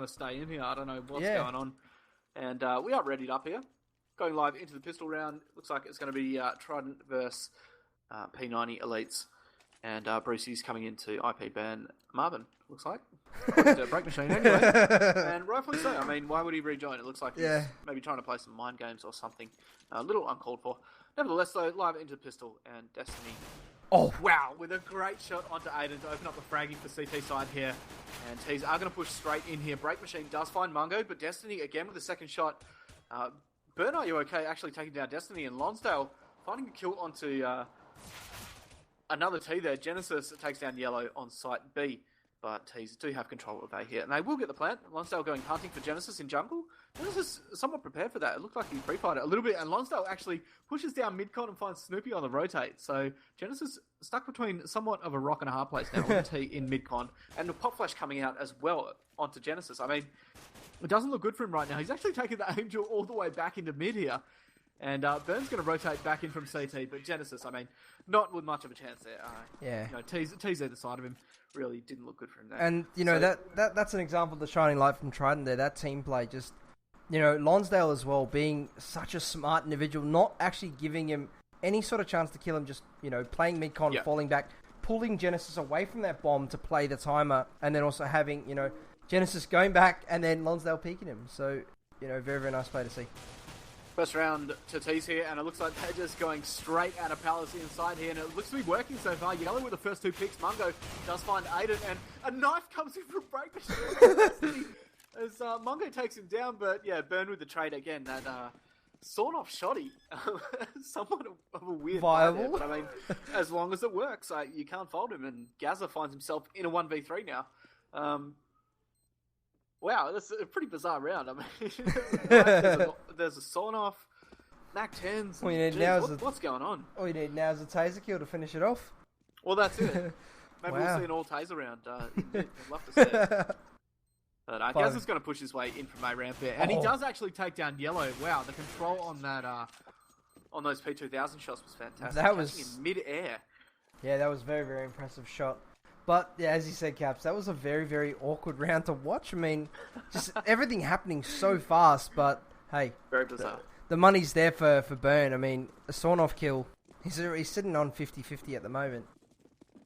to stay in here. I don't know what's going on. And we are readied up here. Going live into the pistol round. Looks like it's going to be Trident versus P90 Elites. And Brucey's coming into IP ban Marvin, looks like. Break Machine anyway. And rightfully so. I mean, why would he rejoin? It looks like he's maybe trying to play some mind games or something. A little uncalled for. Nevertheless, though, live into the pistol and Destiny. Oh, wow. With a great shot onto Aiden to open up the fragging for CT side here. And Tees are going to push straight in here. Break Machine does find Mungo, but Destiny again with the second shot. Burn, are you okay? Actually taking down Destiny, and Lonsdale finding a kill onto another T there. Genesis takes down Yellow on site B, but Tees do have control of A here, and they will get the plant. Lonsdale going hunting for Genesis in jungle. Genesis somewhat prepared for that. It looked like he pre-fired it a little bit, and Lonsdale actually pushes down mid-con and finds Snoopy on the rotate. So Genesis stuck between somewhat of a rock and a hard place now with a T in mid-con, and the pop flash coming out as well onto Genesis. I mean, it doesn't look good for him right now. He's actually taking the Angel all the way back into mid here. And Burn's going to rotate back in from CT, but Genesis, I mean, not with much of a chance there. You know, T's either side of him really didn't look good for him there. And, you know, that's an example of the shining light from Trident there. That team play just, you know, Lonsdale as well, being such a smart individual, not actually giving him any sort of chance to kill him, just, you know, playing mid-con, falling back, pulling Genesis away from that bomb to play the timer, and then also having, you know, Genesis going back and then Lonsdale peeking him. So, you know, very, very nice play to see. First round to Tees here, and it looks like they're just going straight out of Palace inside here, and it looks to be working so far. Yellow with the first two picks. Mungo does find Aiden, and a knife comes in from Break Machine as Mungo takes him down, but yeah, Burn with the trade again. That sawn-off shoddy. Somewhat of a weird viable, there, but I mean, as long as it works, you can't fold him, and Gaza finds himself in a 1v3 now. Wow, that's a pretty bizarre round. I mean, there's a sawn-off, MAC-10s. What's going on? All you need now is a taser kill to finish it off. Well, that's it. Maybe we'll see an all-taser round. I'd love to see it. But Gaza's going to push his way in from A ramp there. And he does actually take down Yellow. Wow, the control on that on those P2000 shots was fantastic. That was in mid-air. Yeah, that was a very, very impressive shot. But, yeah, as you said, Caps, that was a very, very awkward round to watch. I mean, just everything happening so fast, but, hey. Very bizarre. The money's there for Burn. I mean, a sawn-off kill. He's sitting on 50-50 at the moment.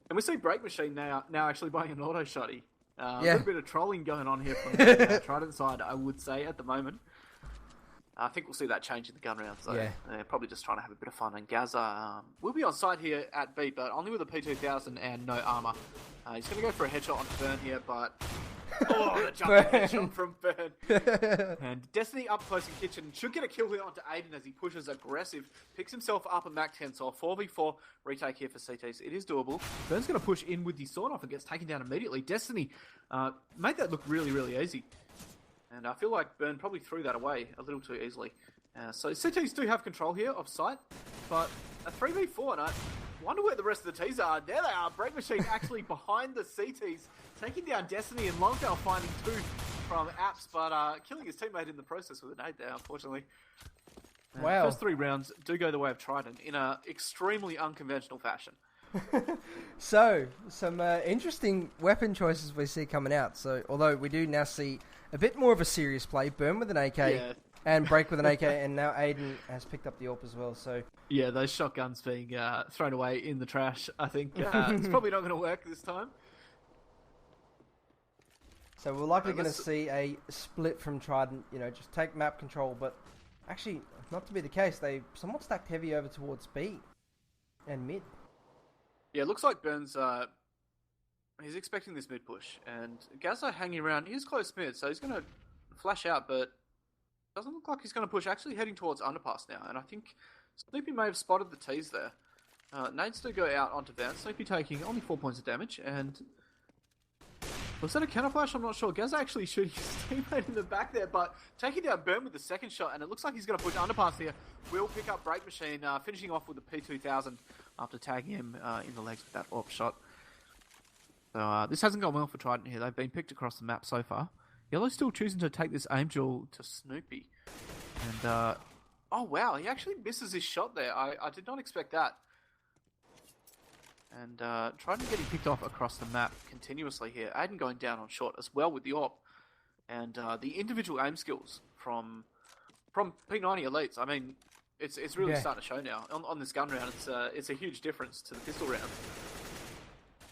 And we see Break Machine now actually buying an auto shotty. A little bit of trolling going on here from the Trident side, I would say, at the moment. I think we'll see that change in the gun round. So they're probably just trying to have a bit of fun. And Gaza will be on site here at B, but only with a P2000 and no armor. He's going to go for a headshot on Burn here, but... Oh, the jumping headshot from Burn. And Destiny up close in kitchen. Should get a kill here onto Aiden as he pushes aggressive. Picks himself up a MAC-10, so a 4v4 retake here for CTs. It is doable. Burn's going to push in with the sawn-off and gets taken down immediately. Destiny made that look really, really easy. And I feel like Burn probably threw that away a little too easily. So CTs do have control here of site, but a 3v4, and I wonder where the rest of the Ts are. There they are. Break Machine actually behind the CTs, taking down Destiny, and Longdale finding two from Apps, but killing his teammate in the process with an 8 there, unfortunately. Wow. First 3 rounds do go the way of Trident in an extremely unconventional fashion. So, some interesting weapon choices we see coming out. So, although we do now see a bit more of a serious play, Burn with an AK and Break with an AK, and now Aiden has picked up the AWP as well. So yeah, those shotguns being thrown away in the trash, I think it's probably not going to work this time. So we're likely going to see a split from Trident, you know, just take map control, but actually, not to be the case. They somewhat stacked heavy over towards B and mid. Yeah, it looks like Burns, he's expecting this mid push, and Gaza hanging around. He's close mid, so he's going to flash out, but doesn't look like he's going to push. Actually heading towards underpass now, and I think Snoopy may have spotted the T's there. Nades do go out onto Vance. Snoopy taking only 4 points of damage, and was that a counter flash? I'm not sure. Gaza actually shooting his teammate in the back there, but taking down Burn with the second shot, and it looks like he's going to push underpass here. Will pick up Break Machine, finishing off with the P2000 after tagging him in the legs with that AWP shot. So this hasn't gone well for Trident here. They've been picked across the map so far. Yellow's still choosing to take this aim duel to Snoopy. And, oh wow, he actually misses his shot there. I did not expect that. And Trident getting picked off across the map continuously here. Aiden going down on short as well with the AWP. and the individual aim skills from P90 elites. I mean, it's really starting to show now on this gun round. It's a huge difference to the pistol round.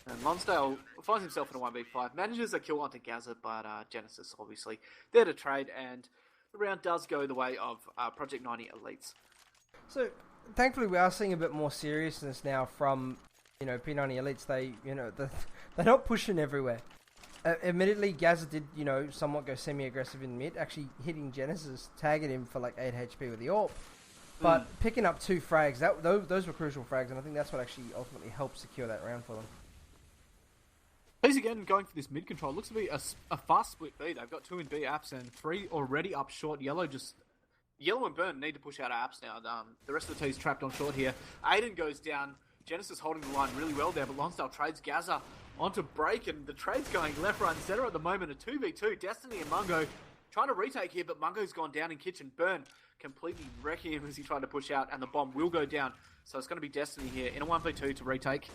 And Lonsdale finds himself in a 1v5, manages a kill onto Gaza, but Genesis obviously there to trade, and the round does go the way of Project90 elites. So thankfully we are seeing a bit more seriousness now from P90 elites. They're not pushing everywhere. Admittedly, Gaza did somewhat go semi-aggressive in mid, actually hitting Genesis, tagging him for like 8 HP with the AWP. But picking up 2 frags, those were crucial frags, and I think that's what actually ultimately helped secure that round for them. He's again going for this mid control. Looks to be a fast split B. They've got 2 in B apps and 3 already up short. Yellow and Burn need to push out apps now. The rest of the team's trapped on short here. Aiden goes down. Genesis holding the line really well there, but Lonsdale trades Gaza onto break, and the trade's going left, right, and center at the moment. A 2v2. Destiny and Mungo trying to retake here, but Mungo's gone down in kitchen. Burn completely wrecking him as he tried to push out, and the bomb will go down. So it's going to be Destiny here in a 1v2 to retake.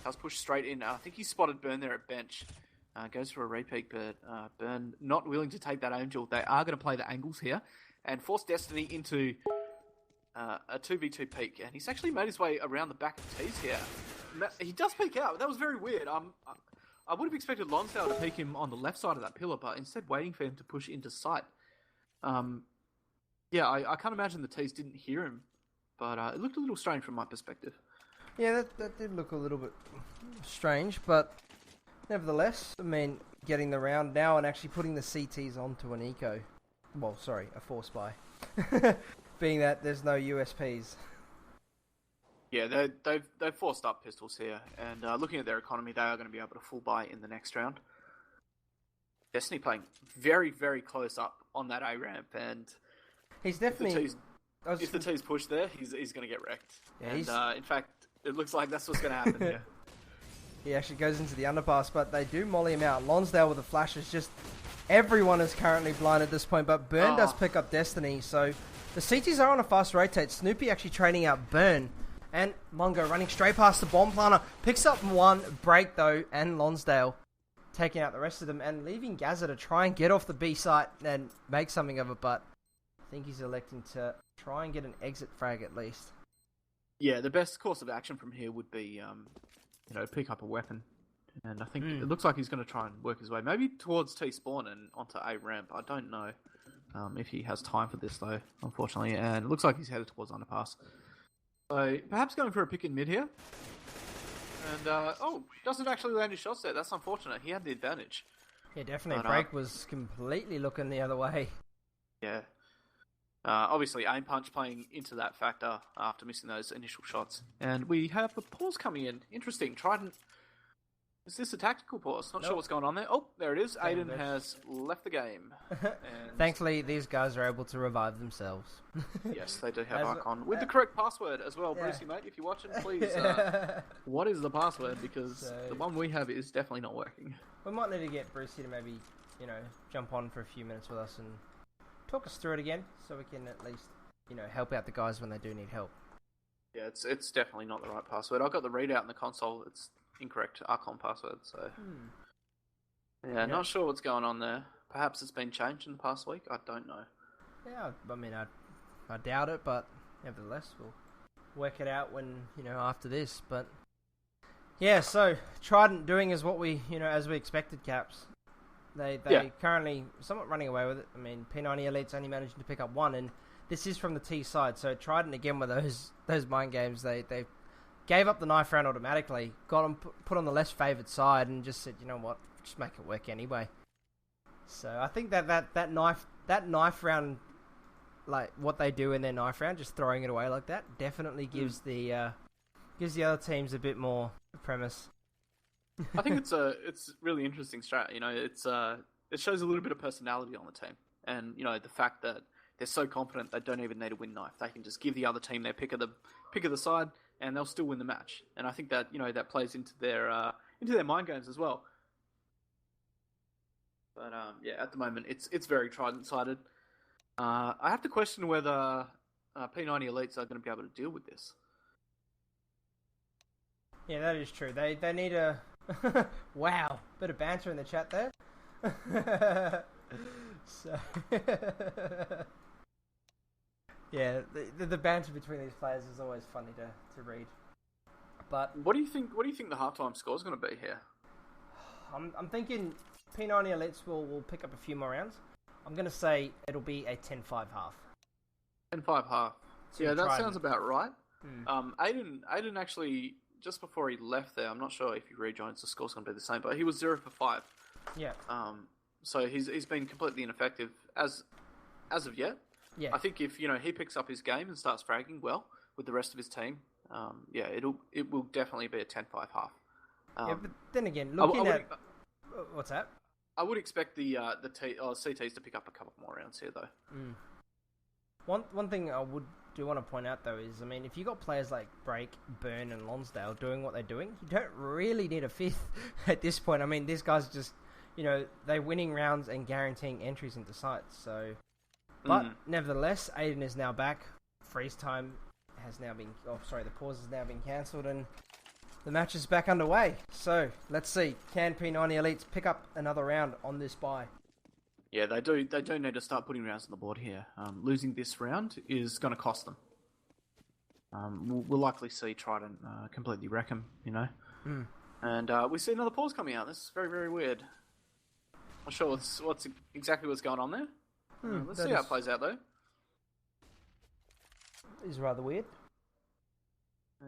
Does push straight in. I think he spotted Burn there at bench. Goes for a repeat, but Burn not willing to take that Angel. They are going to play the angles here and force Destiny into a 2v2 peek. And he's actually made his way around the back of T's here. He does peek out. That was very weird. I would have expected Lonsdale to peek him on the left side of that pillar, but instead waiting for him to push into sight. I can't imagine the T's didn't hear him, but it looked a little strange from my perspective. Yeah, that did look a little bit strange, but nevertheless, I mean, getting the round now and actually putting the CTs onto an eco. Well, sorry, a force buy. Being that there's no USPs. Yeah, they've forced up pistols here, and looking at their economy, they are going to be able to full buy in the next round. Destiny playing very, very close up on that A ramp, and he's definitely. If the T's push there, he's going to get wrecked. Yeah, and in fact, it looks like that's what's going to happen here. He actually goes into the underpass, but they do molly him out. Lonsdale with the flashes, just everyone is currently blind at this point, but Burn does pick up Destiny, so the CTs are on a fast rotate. Snoopy actually trading out Burn, and Mungo running straight past the bomb planter, picks up one break though, and Lonsdale taking out the rest of them, and leaving Gaza to try and get off the B site and make something of it, but I think he's electing to try and get an exit frag at least. Yeah, the best course of action from here would be, pick up a weapon. And I think it looks like he's going to try and work his way, maybe towards T spawn and onto A ramp. I don't know if he has time for this, though, unfortunately. And it looks like he's headed towards underpass. So perhaps going for a pick in mid here. And, doesn't actually land his shots there. That's unfortunate. He had the advantage. Yeah, definitely. Break was completely looking the other way. Yeah. Obviously, aim punch playing into that factor after missing those initial shots. And we have a pause coming in. Interesting. Trident. Is this a tactical pause? Not sure what's going on there. Oh, there it is. Aiden has left the game. And thankfully, these guys are able to revive themselves. Yes, they do have Icon. With the correct password as well. Brucey, mate, if you're watching, please, what is the password? Because the one we have is definitely not working. We might need to get Brucey to maybe, jump on for a few minutes with us and talk us through it again, so we can at least, help out the guys when they do need help. Yeah, it's definitely not the right password. I've got the readout in the console. It's incorrect Archon password, so... Yeah, not sure what's going on there. Perhaps it's been changed in the past week. I don't know. Yeah, I mean, I doubt it, but nevertheless, we'll work it out when, after this. But yeah, so Trident doing as what we, as we expected, Caps. They currently somewhat running away with it. I mean, P90 Elite's only managing to pick up one, and this is from the T side. So Trident again with those mind games. They gave up the knife round automatically, got them put on the less favoured side, and just said, you know what, just make it work anyway. So I think that knife round, like what they do in their knife round, just throwing it away like that, definitely gives the other teams a bit more premise. I think it's really interesting strat. It shows a little bit of personality on the team, and the fact that they're so confident they don't even need a win knife. They can just give the other team their pick of the side, and they'll still win the match. And I think that that plays into their mind games as well. But at the moment it's very Trident sided. I have to question whether P90 Elites are going to be able to deal with this. Yeah, that is true. They need a wow, bit of banter in the chat there. So, yeah, the banter between these players is always funny to read. But what do you think? What do you think the halftime score is going to be here? I'm thinking P90 Elites will pick up a few more rounds. I'm going to say it'll be a 10-5 half. 10-5 half. So Yeah, that sounds about right. Mm. Aiden actually, just before he left there, I'm not sure if he rejoins, the score's going to be the same, but he was 0 for 5. Yeah. So he's been completely ineffective as of yet. Yeah. I think if he picks up his game and starts fragging well with the rest of his team, it will definitely be a 10-5 half. Yeah, but then again, looking at what's that? I would expect the CTs to pick up a couple more rounds here, though. Mm. One thing I do want to point out, though, is, I mean, if you got players like Break, Burn, and Lonsdale doing what they're doing, you don't really need a fifth at this point. I mean, these guys just, they're winning rounds and guaranteeing entries into sites. So, but nevertheless, Aiden is now back. Freeze time has now been, the pause has now been cancelled, and the match is back underway. So, let's see. Can P90 Elites pick up another round on this bye? Yeah, they do. They do need to start putting rounds on the board here. Losing this round is going to cost them. We'll likely see Trident completely wreck them, And we see another pause coming out. This is very, very weird. Not sure what's exactly what's going on there. Let's see how it plays out, though. Is rather weird.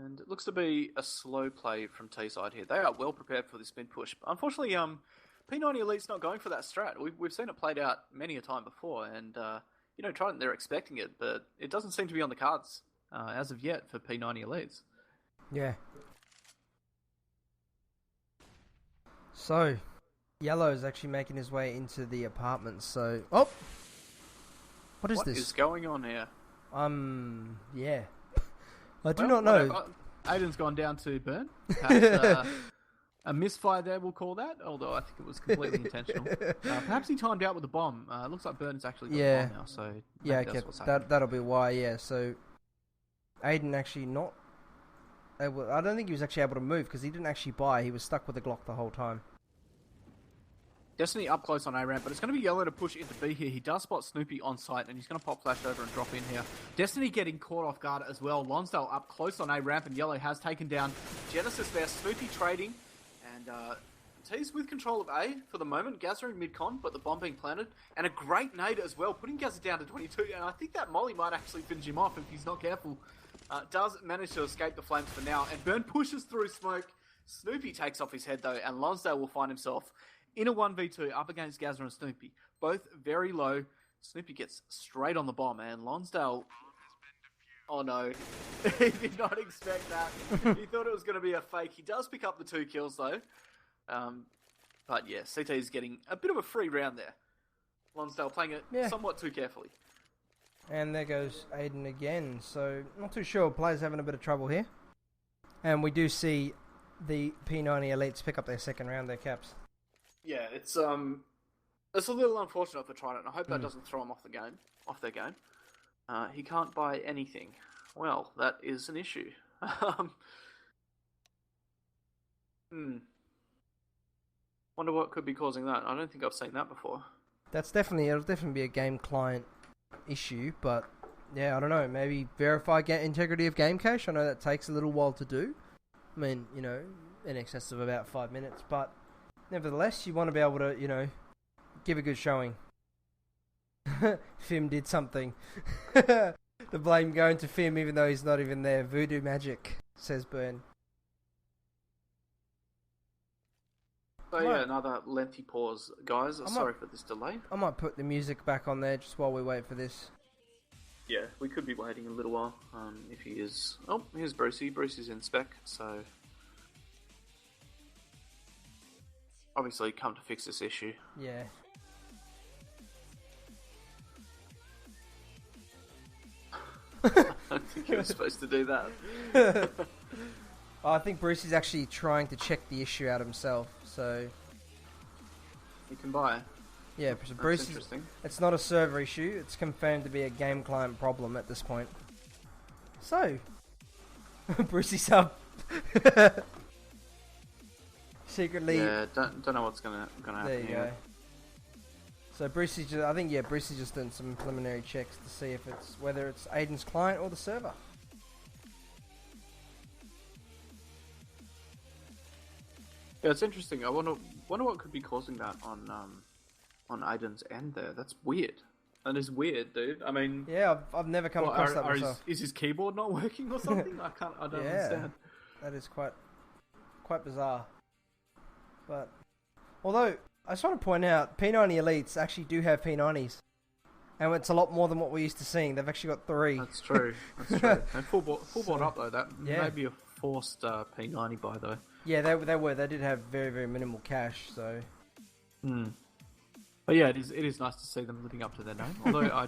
And it looks to be a slow play from T-side here. They are well prepared for this mid push. Unfortunately, P90 Elite's not going for that strat. We've seen it played out many a time before, and Trident, they're expecting it, but it doesn't seem to be on the cards as of yet for P90 Elites. Yeah. So, Yellow is actually making his way into the apartment. So, what is this? What is going on here? Yeah. I do not know. Aiden's gone down to Burn. Perhaps, a misfire there, we'll call that, although I think it was completely intentional. Perhaps he timed out with the bomb. Looks like Burn has actually got the bomb now, so that's what's happening. That'll be why, yeah. So, Aiden actually not able... I don't think he was actually able to move, because he didn't actually buy. He was stuck with the Glock the whole time. Destiny up close on A-ramp, but it's going to be Yellow to push into B here. He does spot Snoopy on site, and he's going to pop flash over and drop in here. Destiny getting caught off guard as well. Lonsdale up close on A-ramp, and Yellow has taken down Genesis there. Snoopy trading, and T's with control of A for the moment. Gazza in mid-con, but the bomb being planted, and a great nade as well, putting Gazza down to 22, and I think that molly might actually finish him off if he's not careful. Does manage to escape the flames for now, and Burn pushes through smoke. Snoopy takes off his head, though, and Lonsdale will find himself in a 1v2 up against Gazza and Snoopy. Both very low. Snoopy gets straight on the bomb, and Lonsdale... Oh no. He did not expect that. He thought it was going to be a fake. He does pick up the 2 kills, though. But yeah, CT is getting a bit of a free round there. Lonsdale playing it somewhat too carefully. And there goes Aiden again. So, not too sure. Players having a bit of trouble here. And we do see the P90 Elites pick up their second round, their caps. Yeah, it's a little unfortunate for Trident. I hope that doesn't throw him off their game. He can't buy anything. Well, that is an issue. Wonder what could be causing that. I don't think I've seen that before. It'll definitely be a game client issue, but yeah, I don't know. Maybe verify integrity of game cache. I know that takes a little while to do. I mean, in excess of about 5 minutes, but nevertheless, you want to be able to, give a good showing. Fim did something. The blame going to Fim, even though he's not even there. Voodoo magic, says Burn. So yeah, another lengthy pause, guys. Sorry for this delay. I might put the music back on there just while we wait for this. Yeah, we could be waiting a little while. If he is... Oh, here's Brucey. Brucey's in spec, so... Obviously, come to fix this issue. Yeah. I don't think he was supposed to do that. I think Bruce is actually trying to check the issue out himself, so... He can buy. Yeah, so Bruce it's not a server issue, it's confirmed to be a game client problem at this point. So... Brucey's up. Secretly... Yeah, don't know what's gonna happen. There you go. So Bruce is just, I think Bruce is just doing some preliminary checks to see if it's whether it's Aiden's client or the server. Yeah, it's interesting. I wonder what could be causing that on Aiden's end there. That's weird. That is weird, dude. I mean, yeah, I've never come across that myself. Is his keyboard not working or something? I don't understand. That is quite bizarre. But although I just want to point out, P90 Elites actually do have P90s, and it's a lot more than what we're used to seeing. They've actually got 3. That's true. That's true. And full board up though. That may be a forced P90 buy though. Yeah, they were. They did have very, very minimal cash, so. But yeah, it is nice to see them living up to their name. Although I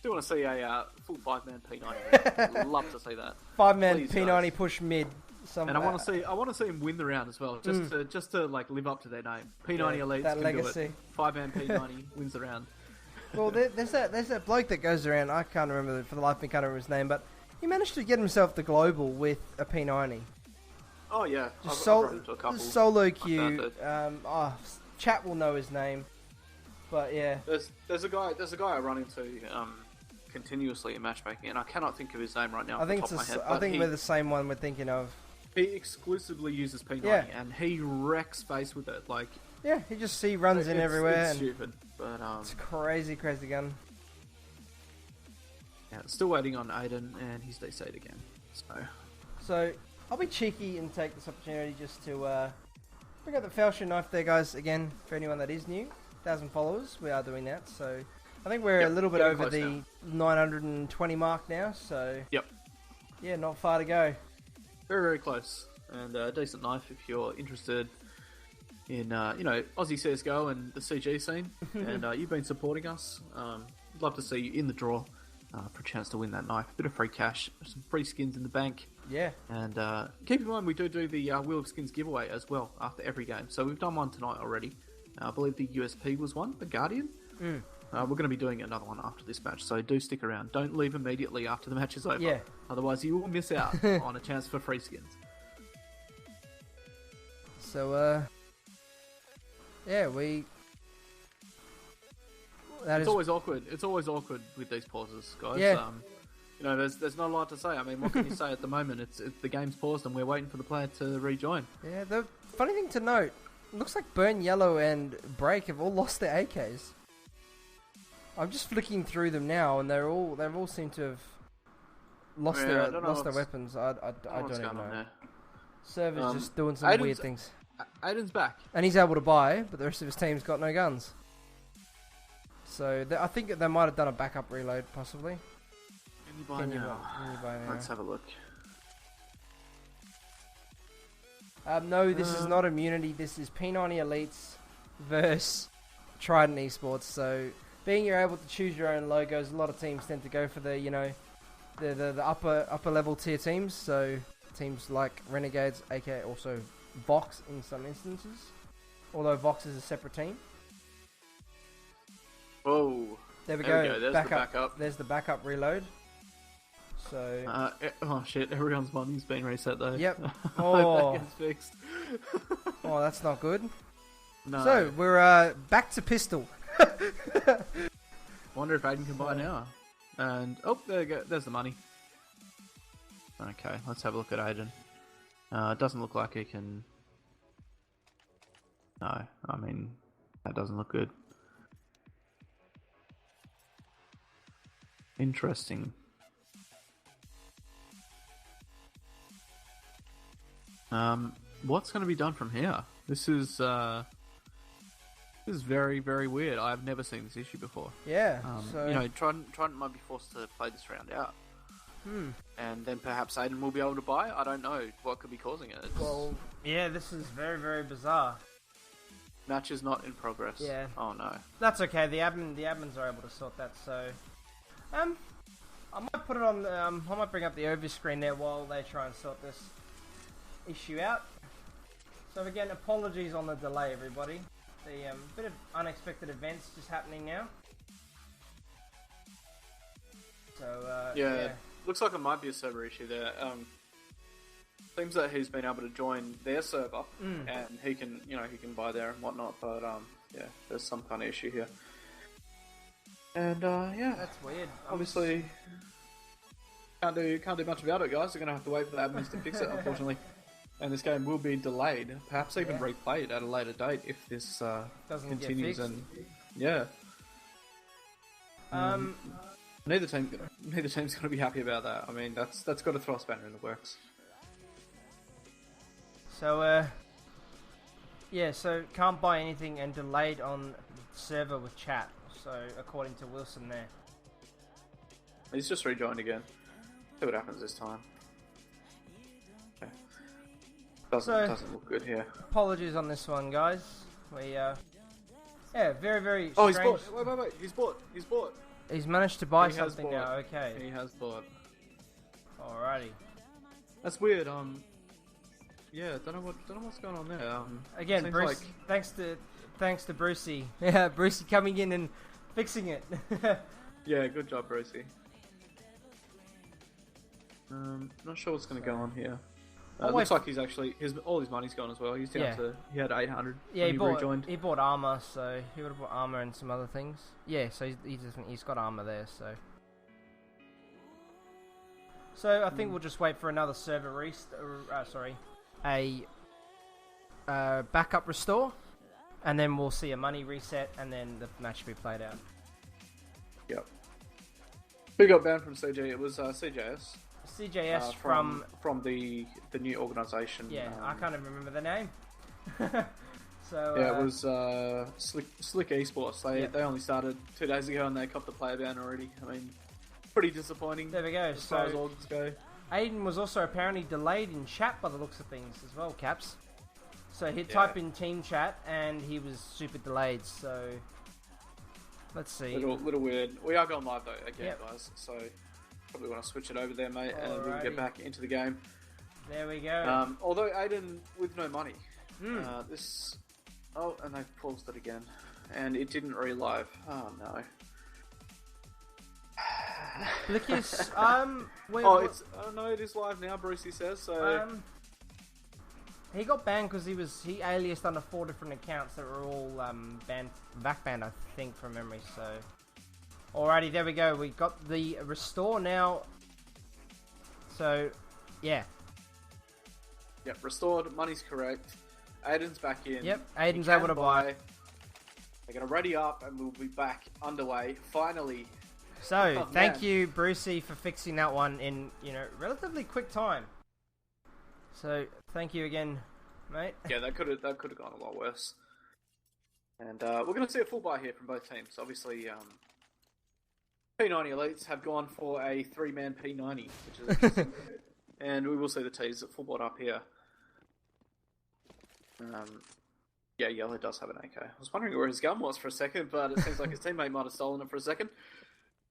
do want to see a full 5-man P90. I'd love to see that. 5-man P90 push mid. And I want to see him win the round as well, just to like live up to their name. P90 Elites that can legacy. Do it. 5-man P90 wins the round. Well, there's that bloke that goes around. I can't remember for the life of me. Can't remember his name, but he managed to get himself the global with a P90. Oh yeah, just I've run into a couple. Solo queue. Chat will know his name, but yeah. There's a guy I run into continuously in matchmaking, and I cannot think of his name right now. I think we're the same one we're thinking of. He exclusively uses P90, and he wrecks face with it. Like he just runs in everywhere. It's stupid, but it's crazy gun. Yeah, still waiting on Aiden, and he's DC'd again. So I'll be cheeky and take this opportunity just to bring up the Falchion knife there, guys. Again, for anyone that is new, 1,000 followers, we are doing that. So I think we're a little bit over the now. 920 mark now. So yeah, not far to go. Very, very close, and a decent knife if you're interested in Aussie CS:GO and the CG scene, and you've been supporting us. I'd love to see you in the draw for a chance to win that knife. A bit of free cash, some free skins in the bank. Yeah. And keep in mind we do the Wheel of Skins giveaway as well after every game. So we've done one tonight already. I believe the USP was one, the Guardian. We're going to be doing another one after this match, so do stick around. Don't leave immediately after the match is over. Yeah. Otherwise you will miss out on a chance for free skins. So, It's always awkward. It's always awkward with these pauses, guys. Yeah. There's not a lot to say. I mean, what can you say at the moment? It's the game's paused and we're waiting for the player to rejoin. Yeah, the funny thing to note, it looks like Burn Yellow and Break have all lost their AKs. I'm just flicking through them now, and they've all seemed to have lost their weapons. I don't even know. Server's just doing some weird things. Aiden's back, and he's able to buy, but the rest of his team's got no guns. So I think they might have done a backup reload, possibly. Can you buy now? Let's have a look. No, this is not Immunity. This is P90 Elites versus Trident Esports. So, being you're able to choose your own logos, a lot of teams tend to go for the upper level tier teams. So, teams like Renegades, aka also Vox in some instances. Although Vox is a separate team. Oh, there we go. There's the backup. There's the backup reload. So. Oh shit! Everyone's money's been reset though. Yep. Oh, that gets fixed. Oh, that's not good. No. So we're back to pistol. Wonder if Aiden can buy now. And there you go. There's the money. Okay, let's have a look at Aiden. It doesn't look like he can. No, I mean that doesn't look good. Interesting. What's going to be done from here? This is very, very weird. I've never seen this issue before. Yeah. Trident might be forced to play this round out. And then perhaps Aiden will be able to buy. I don't know what could be causing it. Well, yeah, this is very, very bizarre. Match is not in progress. Yeah. Oh no. That's okay. The admins are able to sort that. So, I might put it on. I might bring up the over screen there while they try and sort this issue out. So again, apologies on the delay, everybody. The bit of unexpected events just happening now. So yeah, looks like it might be a server issue there. Seems that he's been able to join their server and he can buy there and whatnot. But yeah, there's some kind of issue here. And yeah, That's weird. obviously can't do much about it, guys. We're gonna have to wait for the admins to fix it, unfortunately. And this game will be delayed, perhaps even replayed at a later date if this Doesn't continues. get And yeah, neither team's gonna be happy about that. I mean, that's got to throw a spanner in the works. So so can't buy anything and delayed on server with chat. So according to Wilson there. He's just rejoined again. See what happens this time. Okay. Doesn't look good here. Apologies on this one, guys. We very very. Oh, strange. he's bought. Wait. He's bought. He's managed to buy something now. Okay. He has bought. Alrighty. That's weird. Yeah, don't know what's going on there. Again, Bruce. Thanks to Brucey. Yeah, Brucey coming in and fixing it. Yeah, good job, Brucey. Not sure what's going to go on here. Looks like he's actually all his money's gone as well. He's down to he had 800. Yeah, when he rejoined. He bought armor, so he would have bought armor and some other things. Yeah, so he's got armor there. So I think we'll just wait for another server backup restore, and then we'll see a money reset, and then the match will be played out. Yep. Who got banned from CG? It was CJS. CJS from the new organisation. Yeah, I can't even remember the name. So yeah, it was Slick Esports. They only started 2 days ago and they copped the player ban already. I mean, pretty disappointing. There we go. As far as orgs go. Aiden was also apparently delayed in chat by the looks of things as well, Caps. So he'd type in team chat and he was super delayed. So let's see. Little weird. We are going live though again, guys. So probably want to switch it over there, mate, and we'll get back into the game. There we go. Although Aiden with no money, this. Oh, and they paused it again, and it didn't relive. Oh no. Lucas, no, it is live now. Brucey says so. He got banned because he aliased under 4 different accounts that were all back banned, I think, from memory. So, alrighty, there we go. We got the restore now. So, yeah. Yep, restored. Money's correct. Aiden's back in. Yep, Aiden's able to buy. They're gonna ready up, and we'll be back underway finally. So, thank you, Brucey, for fixing that one in relatively quick time. So, thank you again, mate. Yeah, that could have gone a lot worse. And we're going to see a full buy here from both teams. Obviously, P90 Elites have gone for a 3-man P90, which is interesting. And we will see the T's full bought up here. Yeah, Yellow does have an AK. I was wondering where his gun was for a second, but it seems like his teammate might have stolen it for a second.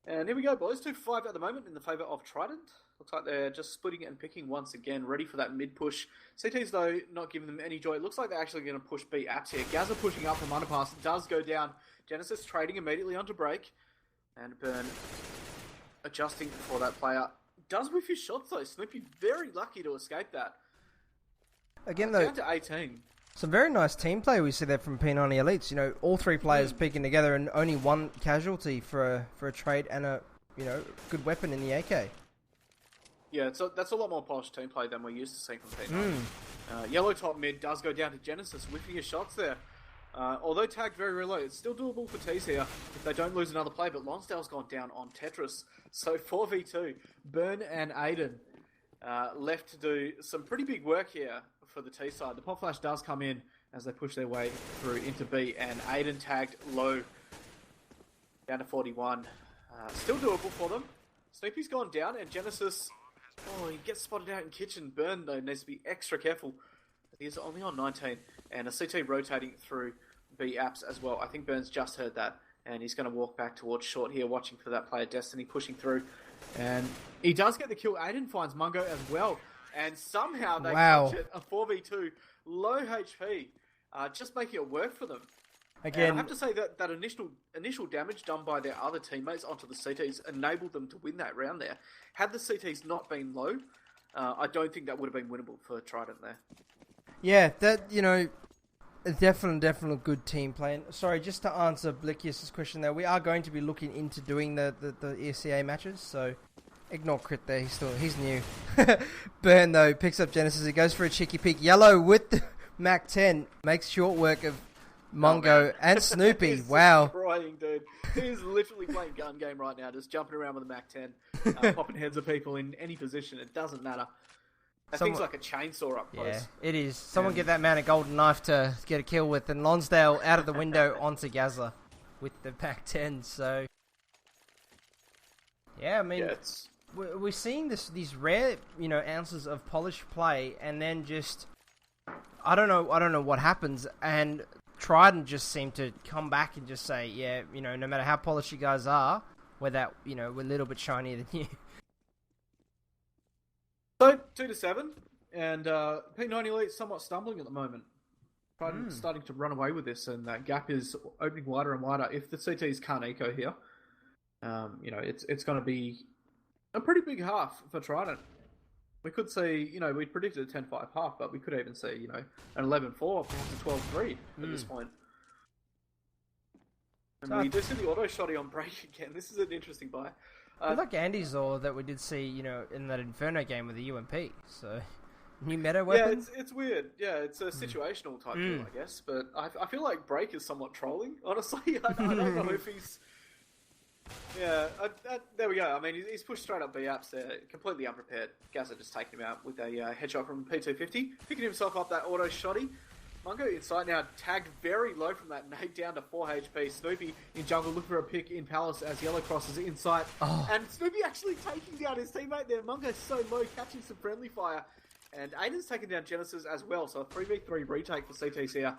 And here we go, boys. 2-5 at the moment in the favour of Trident. Looks like they're just splitting and picking once again, ready for that mid-push. CT's, though, not giving them any joy. It looks like they're actually going to push B apps here. Gaza pushing up from underpass. Does go down. Genesis trading immediately onto break. And Burn adjusting for that player. Does whiff his shots, though. Snoopy very lucky to escape that. Again, though, down to 18. Some very nice team play we see there from P90 Elites. All 3 players peeking together and only 1 casualty for a trade and a good weapon in the AK. Yeah, so that's a lot more polished team play than we're used to seeing from P90. Yellow top mid does go down to Genesis, whiffing his shots there. Although tagged very, very low, it's still doable for T's here if they don't lose another play, but Lonsdale's gone down on Tetris. So 4v2, Burn and Aiden left to do some pretty big work here for the T side. The pop flash does come in as they push their way through into B, and Aiden tagged low down to 41. Still doable for them. Snoopy's gone down, and Genesis, he gets spotted out in kitchen. Burn, though, needs to be extra careful. He is only on 19, and a CT rotating through B apps as well. I think Burn's just heard that, and he's going to walk back towards short here, watching for that player Destiny pushing through. And he does get the kill. Aiden finds Mungo as well. And somehow they catch it, a 4v2, low HP, just making it work for them. Again, and I have to say that initial damage done by their other teammates onto the CTs enabled them to win that round there. Had the CTs not been low, I don't think that would have been winnable for Trident there. Yeah, that, Definitely good team play. Sorry, just to answer Blickius' question there, we are going to be looking into doing the ECA matches, so ignore Crit there, he's new. Burn though, picks up Genesis, he goes for a cheeky peek. Yellow with the Mac 10, makes short work of Mungo and Snoopy. He's wow. Destroying, dude. He's literally playing gun game right now, just jumping around with the Mac 10, popping heads of people in any position, it doesn't matter. That thing's like a chainsaw up close. Yeah, it is. Someone get that man a golden knife to get a kill with, and Lonsdale out of the window onto Gaza with the Pac 10. So, yeah, I mean, we're seeing these rare, ounces of polished play, and then just I don't know what happens, and Trident just seemed to come back and just say, yeah, no matter how polished you guys are, we're we're a little bit shinier than you. So 2-7, and P90 Elite somewhat stumbling at the moment. Trident starting to run away with this, and that gap is opening wider and wider. If the CTs can't eco here, it's going to be a pretty big half for Trident. We could see, we predicted a 10-5 half, but we could even see, an 11-4, perhaps a 12-3 at this point. And we do see the auto shotty on break again. This is an interesting buy. I like Andy's Zor that we did see, in that Inferno game with the UMP. So, new meta weapon. Yeah, it's weird. Yeah, it's a situational type kill, I guess. But I feel like Break is somewhat trolling, honestly. I don't know if he's... Yeah, there we go. I mean, he's pushed straight up B-Apps there, completely unprepared. Gaza just taking him out with a headshot from P250, picking himself up that auto shotty. Mungo inside now, tagged very low from that nade down to 4 HP. Snoopy in jungle looking for a pick in Palace as Yellow crosses inside. Oh. And Snoopy actually taking down his teammate there. Mungo's so low, catching some friendly fire. And Aiden's taking down Genesis as well, so a 3v3 retake for CTs here.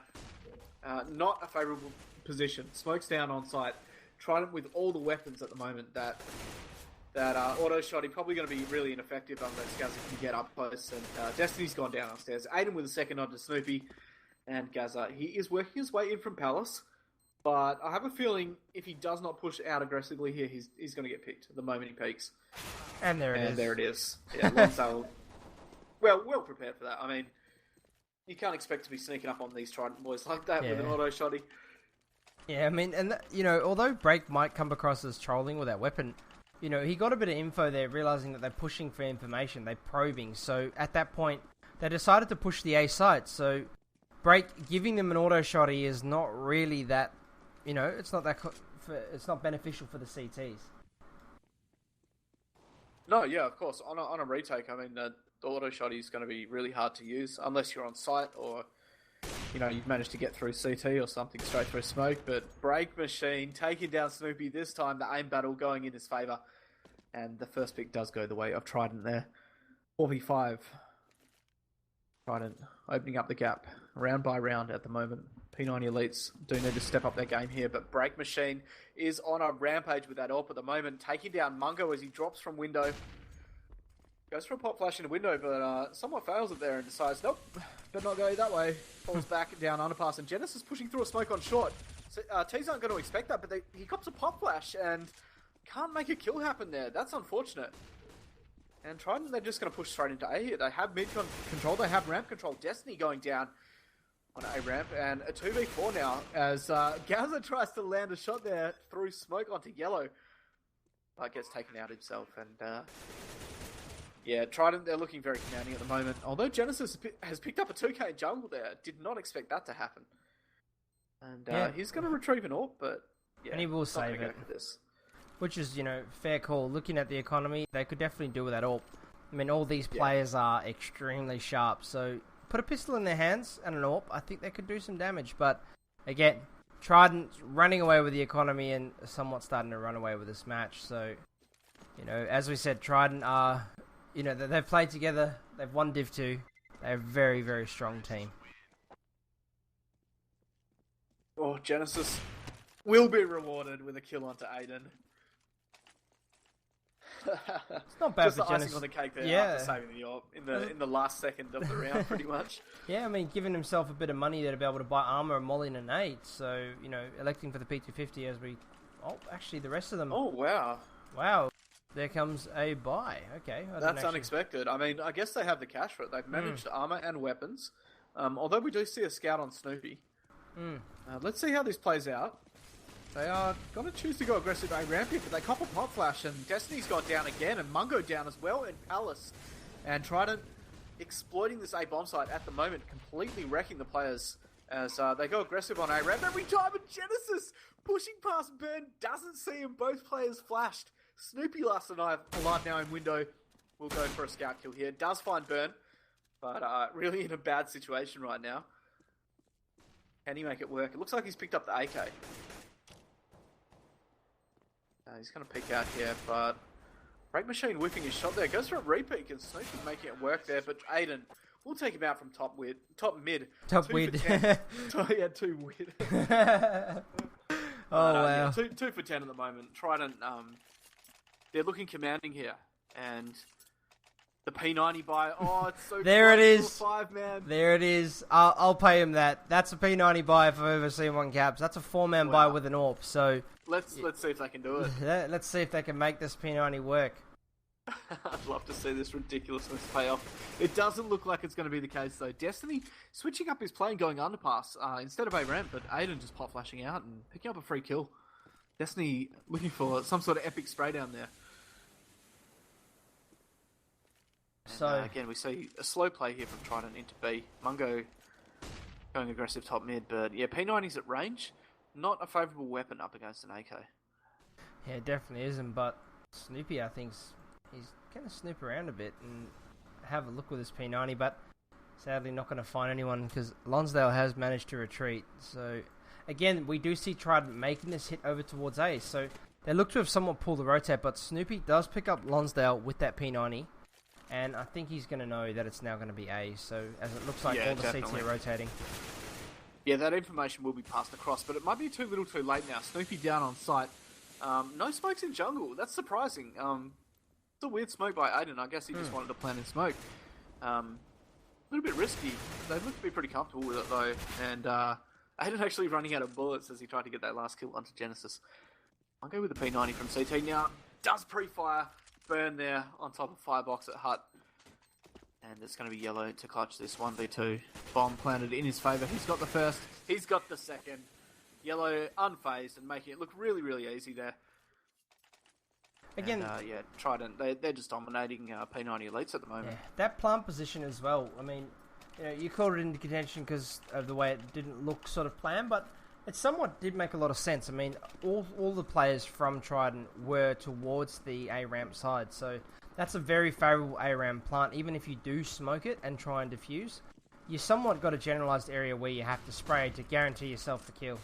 Not a favourable position. Smoke's down on site. Trident with all the weapons at the moment that auto shotty probably going to be really ineffective unless Gaza can get up close. And Destiny's gone down upstairs. Aiden with a second onto Snoopy. And Gaza, he is working his way in from Palace, but I have a feeling if he does not push out aggressively here, he's going to get picked the moment he peaks. And there it is. And there it is. Yeah, Lonsdale, well prepared for that. I mean, you can't expect to be sneaking up on these Trident boys like that with an auto shotty. Yeah, I mean, and although Break might come across as trolling with that weapon, he got a bit of info there, realizing that they're pushing for information, they're probing. So at that point, they decided to push the A site. So Break giving them an auto shotty is not really that, it's not it's not beneficial for the CTs. No, yeah, of course. On a retake, I mean, the auto shotty is going to be really hard to use unless you're on site or, you've managed to get through CT or something straight through smoke. But Break Machine taking down Snoopy this time, the aim battle going in his favour. And the first pick does go the way of Trident there. 4v5. Trident opening up the gap round by round at the moment. P90 Elites do need to step up their game here, but Break Machine is on a rampage with that AWP at the moment, taking down Mungo as he drops from window. Goes for a pop flash in the window, but somewhat fails it there and decides, nope, better not go that way. Falls back down underpass, and Genesis pushing through a smoke on short. So, T's aren't going to expect that, but he cops a pop flash and can't make a kill happen there. That's unfortunate. And Trident, they're just going to push straight into A here. They have mid control, they have ramp control. Destiny going down on A ramp, and a 2v4 now as Gaza tries to land a shot there through smoke onto Yellow. But gets taken out himself, and yeah, Trident, they're looking very commanding at the moment. Although Genesis has picked up a 2k jungle there, did not expect that to happen. And he's going to retrieve an AWP, but yeah, and he will save it. For this. Which is, fair call. Looking at the economy, they could definitely do with that AWP. I mean, all these players are extremely sharp, so put a pistol in their hands and an AWP, I think they could do some damage. But, again, Trident running away with the economy and somewhat starting to run away with this match. So, as we said, Trident are, they've played together, they've won Div 2, they're a very, very strong team. Oh, Genesis will be rewarded with a kill onto Aiden. It's not bad just for the Genesis. icing on the cake there after saving the AWP in the last second of the round, pretty much. Yeah, I mean, giving himself a bit of money there to be able to buy armor, a molly, and a nade. So, electing for the P250 as we... Oh, actually, the rest of them... Oh, wow. Wow. There comes a buy. Okay. That's unexpected. I mean, I guess they have the cash for it. They've managed armor and weapons. Although we do see a scout on Snoopy. Let's see how this plays out. They are going to choose to go aggressive A-ramp here, but they cop a pot flash, and Destiny's got down again, and Mungo down as well, and Palace. And Trident exploiting this A-bomb site at the moment, completely wrecking the players as they go aggressive on A-ramp every time, and Genesis pushing past Burn, doesn't see him, both players flashed. Snoopy last alive now in window, will go for a scout kill here. Does find Burn, but really in a bad situation right now. Can he make it work? It looks like he's picked up the AK. He's going to peek out here, but Break Machine whiffing his shot there. Goes for a repeat, and Snoopy making it work there, but Aiden will take him out from top mid. Top mid. Yeah, 2 mid. Wow. Yeah, 2 for 10 at the moment. Trident, they're looking commanding here, and the P90 buy. Oh, it's so there it is. 5, man. There it is. I'll pay him that. That's a P90 buy if I've ever seen one, Caps. That's a 4-man buy with an AWP. So let's see if they can do it. Let's see if they can make this P90 work. I'd love to see this ridiculousness pay off. It doesn't look like it's going to be the case, though. Destiny switching up his play and going underpass instead of A-ramp, but Aiden just pop flashing out and picking up a free kill. Destiny looking for some sort of epic spray down there. So again, we see a slow play here from Trident into B. Mungo going aggressive top mid, but yeah, P90's at range. Not a favourable weapon up against an AK. Yeah, it definitely isn't, but Snoopy, I think, he's going to snoop around a bit and have a look with his P90, but sadly not going to find anyone because Lonsdale has managed to retreat. So again, we do see Trident making this hit over towards A, so they look to have somewhat pulled the rotate, but Snoopy does pick up Lonsdale with that P90. And I think he's going to know that it's now going to be A, so as it looks like all the seats here are rotating. Yeah, that information will be passed across, but it might be too little too late now. Snoopy down on site. No smokes in jungle. That's surprising. It's a weird smoke by Aiden. I guess he just wanted to plant in smoke. A little bit risky. They look to be pretty comfortable with it, though. And Aiden actually running out of bullets as he tried to get that last kill onto Genesis. I'll go with the P90 from CT now. Does pre-fire. Burn there on top of Firebox at Hut. And it's going to be Yellow to clutch this 1v2. Bomb planted in his favour. He's got the first. He's got the second. Yellow unfazed and making it look really, really easy there. Again, and, yeah, Trident, they're just dominating P90 elites at the moment. Yeah, that plant position as well. I mean, you called it into contention because of the way it didn't look sort of planned, but it somewhat did make a lot of sense. I mean, all the players from Trident were towards the A-ramp side, so that's a very favourable A-ramp plant. Even if you do smoke it and try and defuse, you somewhat got a generalised area where you have to spray to guarantee yourself the kill.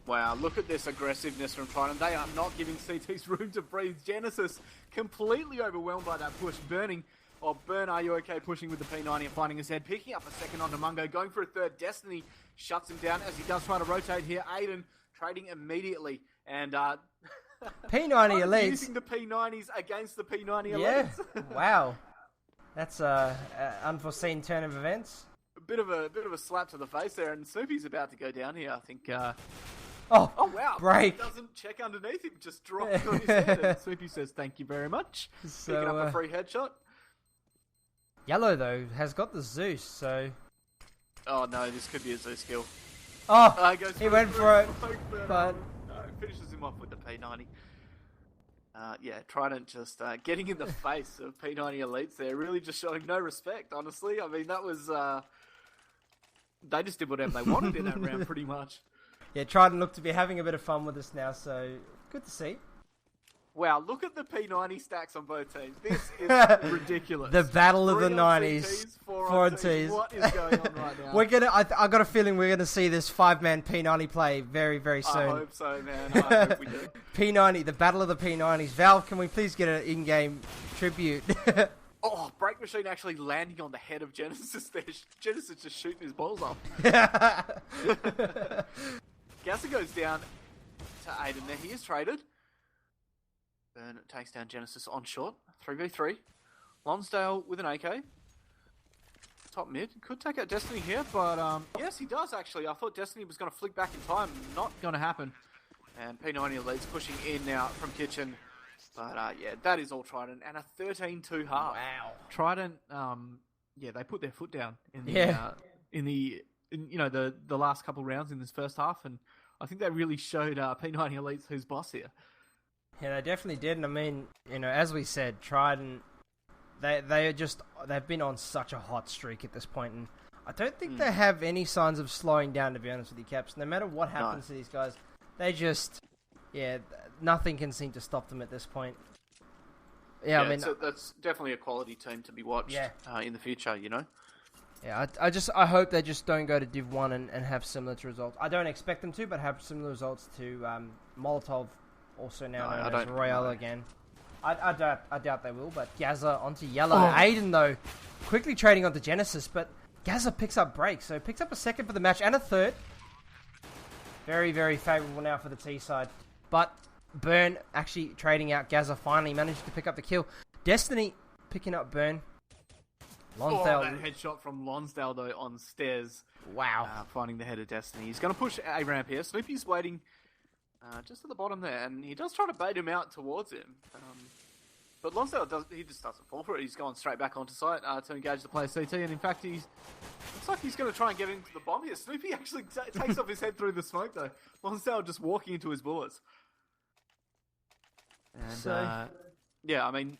Wow, look at this aggressiveness from Trident. They are not giving CT's room to breathe. Genesis completely overwhelmed by that push. Burn, are you okay? Pushing with the P90 and finding his head. Picking up a second onto Mungo. Going for a third. Destiny shuts him down as he does try to rotate here. Aiden trading immediately. And P90 elites. Using the P90s against the P90 elites. Yeah, wow. That's an unforeseen turn of events. A bit of a slap to the face there. And Snoopy's about to go down here, I think. Oh wow. Break. He doesn't check underneath him. Just drops on his head. And Snoopy says, thank you very much. So, picking up a free headshot. Yellow, though, has got the Zeus, so... Oh, no, this could be a Zeus kill. Oh, he went for it, but... finishes him off with the P90. Yeah, Trident just getting in the face of P90 elites there, really just showing no respect, honestly. I mean, that was... they just did whatever they wanted in that round, pretty much. Yeah, Trident looked to be having a bit of fun with us now, so good to see. Wow, look at the P90 stacks on both teams. This is ridiculous. The battle of the 90s. CTs, 4 on Ts. Ts. What is going on right now? I got a feeling we're gonna see this 5-man P90 play very, very soon. I hope so, man. I hope we do. P90, the battle of the P90s. Valve, can we please get an in-game tribute? Oh, Break Machine actually landing on the head of Genesis there. Genesis just shooting his balls off. Gasser goes down to Aiden there. He is traded. Burn takes down Genesis on short. 3v3. Lonsdale with an AK. Top mid. Could take out Destiny here, but yes, he does actually. I thought Destiny was going to flick back in time. Not going to happen. And P90 leads pushing in now from Kitchen. But yeah, that is all Trident. And a 13-2 half. Wow. Trident, yeah, they put their foot down in the in the last couple rounds in this first half, and I think they really showed P90 Elites who's boss here. Yeah, they definitely did. And I mean, as we said, Trident, they've been on such a hot streak at this point, and I don't think they have any signs of slowing down, to be honest with you, Caps. No matter what happens to these guys, they just, nothing can seem to stop them at this point. Yeah, I mean, that's definitely a quality team to be watched in the future, Yeah, I hope they just don't go to Div 1 and have similar results. I don't expect them to, but have similar results to Molotov, also now known as Royale again. I doubt they will, but Gaza onto Yellow. Aiden, though, quickly trading onto Genesis, but Gaza picks up break, so picks up a second for the match and a third. Very, very favourable now for the T side. But Burn actually trading out Gaza, finally managed to pick up the kill. Destiny picking up Burn. Lonsdale. That headshot from Lonsdale, though, on stairs. Wow. Finding the head of Destiny. He's going to push a ramp here. Snoopy's waiting just at the bottom there, and he does try to bait him out towards him. But Lonsdale just doesn't fall for it. He's going straight back onto site to engage the player CT, and in fact, looks like he's going to try and get into the bomb here. Snoopy actually takes off his head through the smoke, though. Lonsdale just walking into his bullets. And, I mean,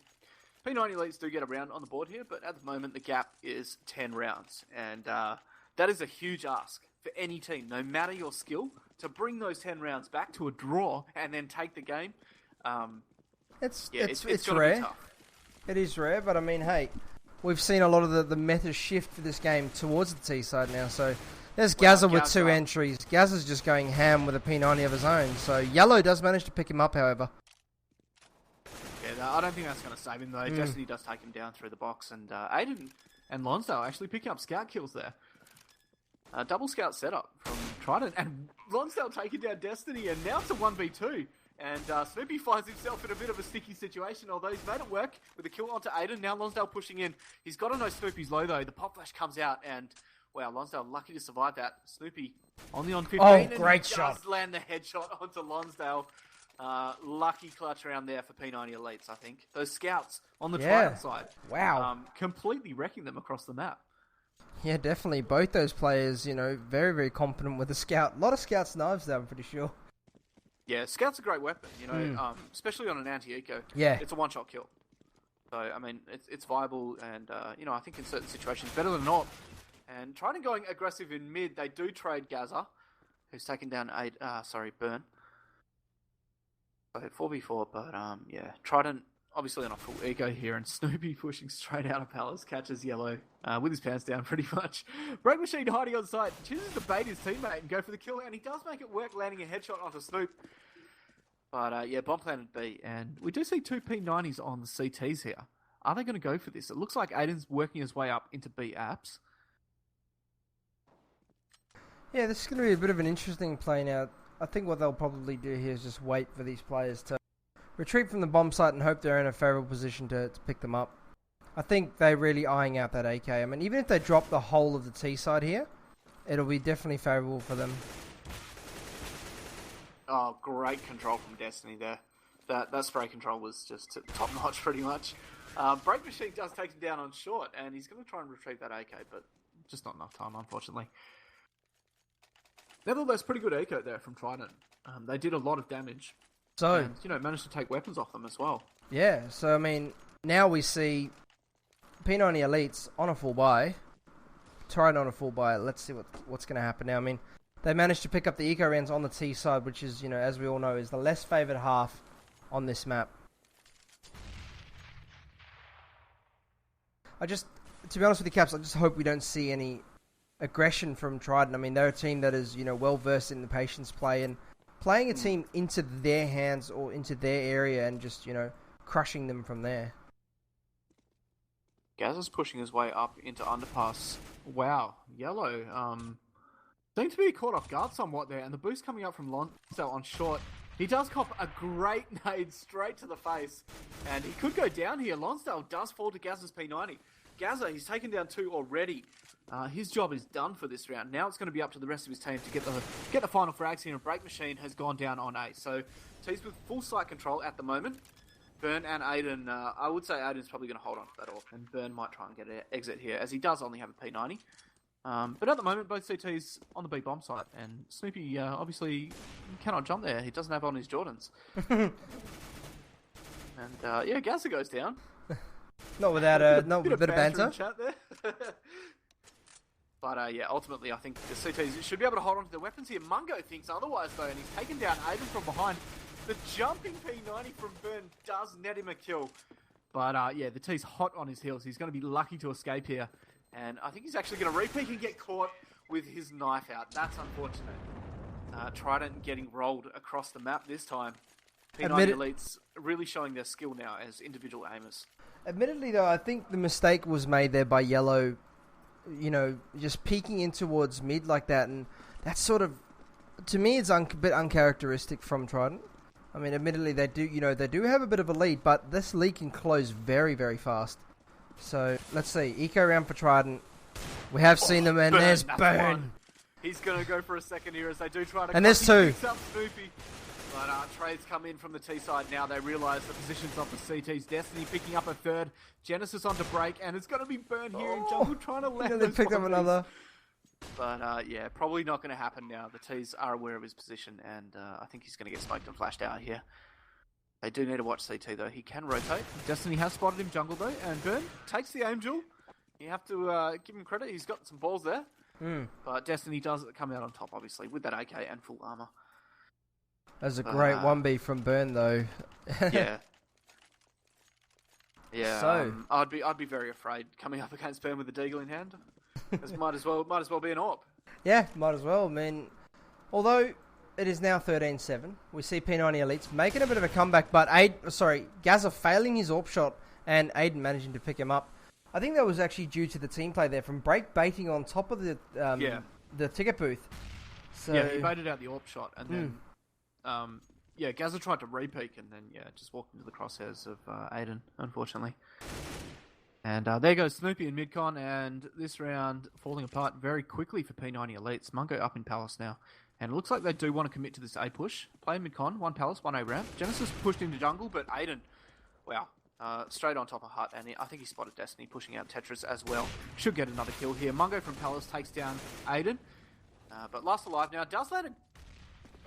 P90 Elites do get a round on the board here, but at the moment the gap is 10 rounds. And that is a huge ask for any team, no matter your skill, to bring those 10 rounds back to a draw and then take the game. It's gotta rare. be tough. It is rare, but I mean, hey, we've seen a lot of the meta shift for this game towards the T side now. So there's Gaza with 2 entries. Gaza's just going ham with a P90 of his own. So Yellow does manage to pick him up, however. Yeah, I don't think that's going to save him, though. Destiny does take him down through the box, and Aiden and Lonsdale actually picking up scout kills there. Double scout setup from Trident, and Lonsdale taking down Destiny, and now it's a 1v2. And Snoopy finds himself in a bit of a sticky situation, although he's made it work with a kill onto Aiden. Now Lonsdale pushing in. He's got to know Snoopy's low, though. The pop flash comes out, and wow, Lonsdale lucky to survive that. Snoopy only on 15. Oh, great shot. Does land the headshot onto Lonsdale. Lucky clutch around there for P90 Elites, I think. Those scouts on the Trident side. Wow. Completely wrecking them across the map. Yeah, definitely. Both those players, very, very competent with the scout. A lot of scouts' knives there, I'm pretty sure. Yeah, scout's a great weapon, especially on an anti-eco. Yeah. It's a one-shot kill. So, I mean, it's viable, and, I think in certain situations, better than not. And Trident going aggressive in mid, they do trade Gaza, who's taken down Burn. So 4v4, but Trident obviously on a full eco here, and Snoopy pushing straight out of Palace, catches Yellow with his pants down pretty much. Break Machine hiding on site, chooses to bait his teammate and go for the kill, and he does make it work, landing a headshot onto Snoop. But bomb planted B, and we do see 2 P90s on the CTs here. Are they going to go for this? It looks like Aiden's working his way up into B apps. Yeah, this is going to be a bit of an interesting play now. I think what they'll probably do here is just wait for these players to retreat from the bomb site and hope they're in a favourable position to pick them up. I think they're really eyeing out that AK. I mean, even if they drop the whole of the T side here, it'll be definitely favourable for them. Oh, great control from Destiny there. That spray control was just top notch pretty much. Break Machine does take him down on short, and he's going to try and retrieve that AK, but just not enough time, unfortunately. Nevertheless, pretty good eco there from Trident. They did a lot of damage. So, and, managed to take weapons off them as well. Yeah, so I mean, now we see P90 Elites on a full buy. Trident on a full buy. Let's see what's going to happen now. I mean, they managed to pick up the eco rounds on the T side, which is, as we all know, is the less favoured half on this map. To be honest with you, Caps, I just hope we don't see any aggression from Trident. I mean, they're a team that is, well versed in the patience play, and playing a team into their hands or into their area and just, crushing them from there. Gaz is pushing his way up into underpass. Wow, Yellow seems to be caught off guard somewhat there, and the boost coming up from Lonsdale on short. He does cop a great nade straight to the face, and he could go down here. Lonsdale does fall to Gaz's P90. Gaza, he's taken down 2 already. His job is done for this round. Now it's going to be up to the rest of his team to get the final frags here, and Break Machine has gone down on A. So T's with full site control at the moment. Burn and Aiden, I would say Aiden's probably going to hold on to that off, and Burn might try and get an exit here, as he does only have a P90. But at the moment, both CTs on the B bomb site, and Snoopy obviously cannot jump there. He doesn't have on his Jordans. And Gaza goes down. Not without a bit of banter. In chat there. But ultimately, I think the CTs should be able to hold on to their weapons here. Mungo thinks otherwise, though, and he's taken down Aiden from behind. The jumping P90 from Burn does net him a kill. But the T's hot on his heels. He's going to be lucky to escape here. And I think he's actually going to repeat and get caught with his knife out. That's unfortunate. Trident getting rolled across the map this time. P90 Elites really showing their skill now as individual aimers. Admittedly, though, I think the mistake was made there by Yellow, just peeking in towards mid like that. And that's sort of, to me, it's a bit uncharacteristic from Trident. I mean, admittedly, they do have a bit of a lead, but this lead can close very, very fast. So, let's see. Eco round for Trident. We have seen them, and there's Burn. He's going to go for a second here as they do try to... And there's two. Up Snoopy. But trades come in from the T side now. They realise the positions of the CT's. Destiny picking up a third. Genesis onto break, and it's going to be Burn here in jungle trying to let they picked up another. But probably not going to happen now. The T's are aware of his position, and I think he's going to get smoked and flashed out here. They do need to watch CT, though. He can rotate. Destiny has spotted him jungle, though, and Burn takes the aim duel. You have to give him credit. He's got some balls there. But Destiny does come out on top, obviously, with that AK and full armor. That's a great 1B from Burn, though. Yeah. So I'd be very afraid coming up against Burn with a deagle in hand. This might as well be an AWP. Yeah, might as well. I mean, although it is now 13-7, we see P90 Elites making a bit of a comeback, but Gaza failing his AWP shot and Aiden managing to pick him up. I think that was actually due to the team play there from break baiting on top of the ticket booth. So, yeah, he baited out the AWP shot and then Gaza tried to re-peek and then just walked into the crosshairs of Aiden, unfortunately. And there goes Snoopy in mid-con, and this round falling apart very quickly for P90 Elites. Mungo up in Palace now. And it looks like they do want to commit to this A push. Play mid-con, 1 Palace, 1 A ramp. Genesis pushed into jungle, but Aiden, straight on top of Hut, and I think he spotted Destiny pushing out Tetris as well. Should get another kill here. Mungo from Palace takes down Aiden. But last alive now, does land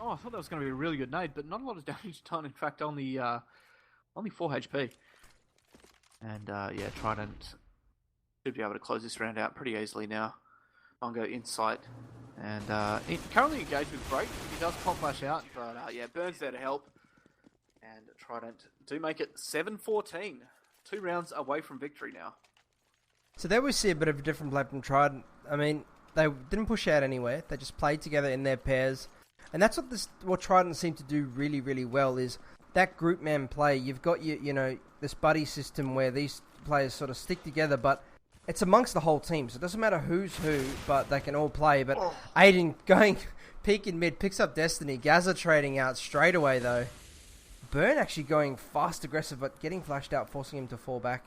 I thought that was going to be a really good nade, but not a lot of damage done. In fact, only 4 HP. And Trident should be able to close this round out pretty easily now. Mungo in sight. And currently engaged with Break. He does pop flash out, but Burn's there to help. And Trident do make it 7-14. 2 rounds away from victory now. So there we see a bit of a different play from Trident. I mean, they didn't push out anywhere. They just played together in their pairs. And that's what Trident seemed to do really, really well is that group man play. You've got this buddy system where these players sort of stick together, but it's amongst the whole team. So it doesn't matter who's who, but they can all play. But Aiden going peak in mid, picks up Destiny. Gaza trading out straight away, though. Burn actually going fast aggressive, but getting flashed out, forcing him to fall back.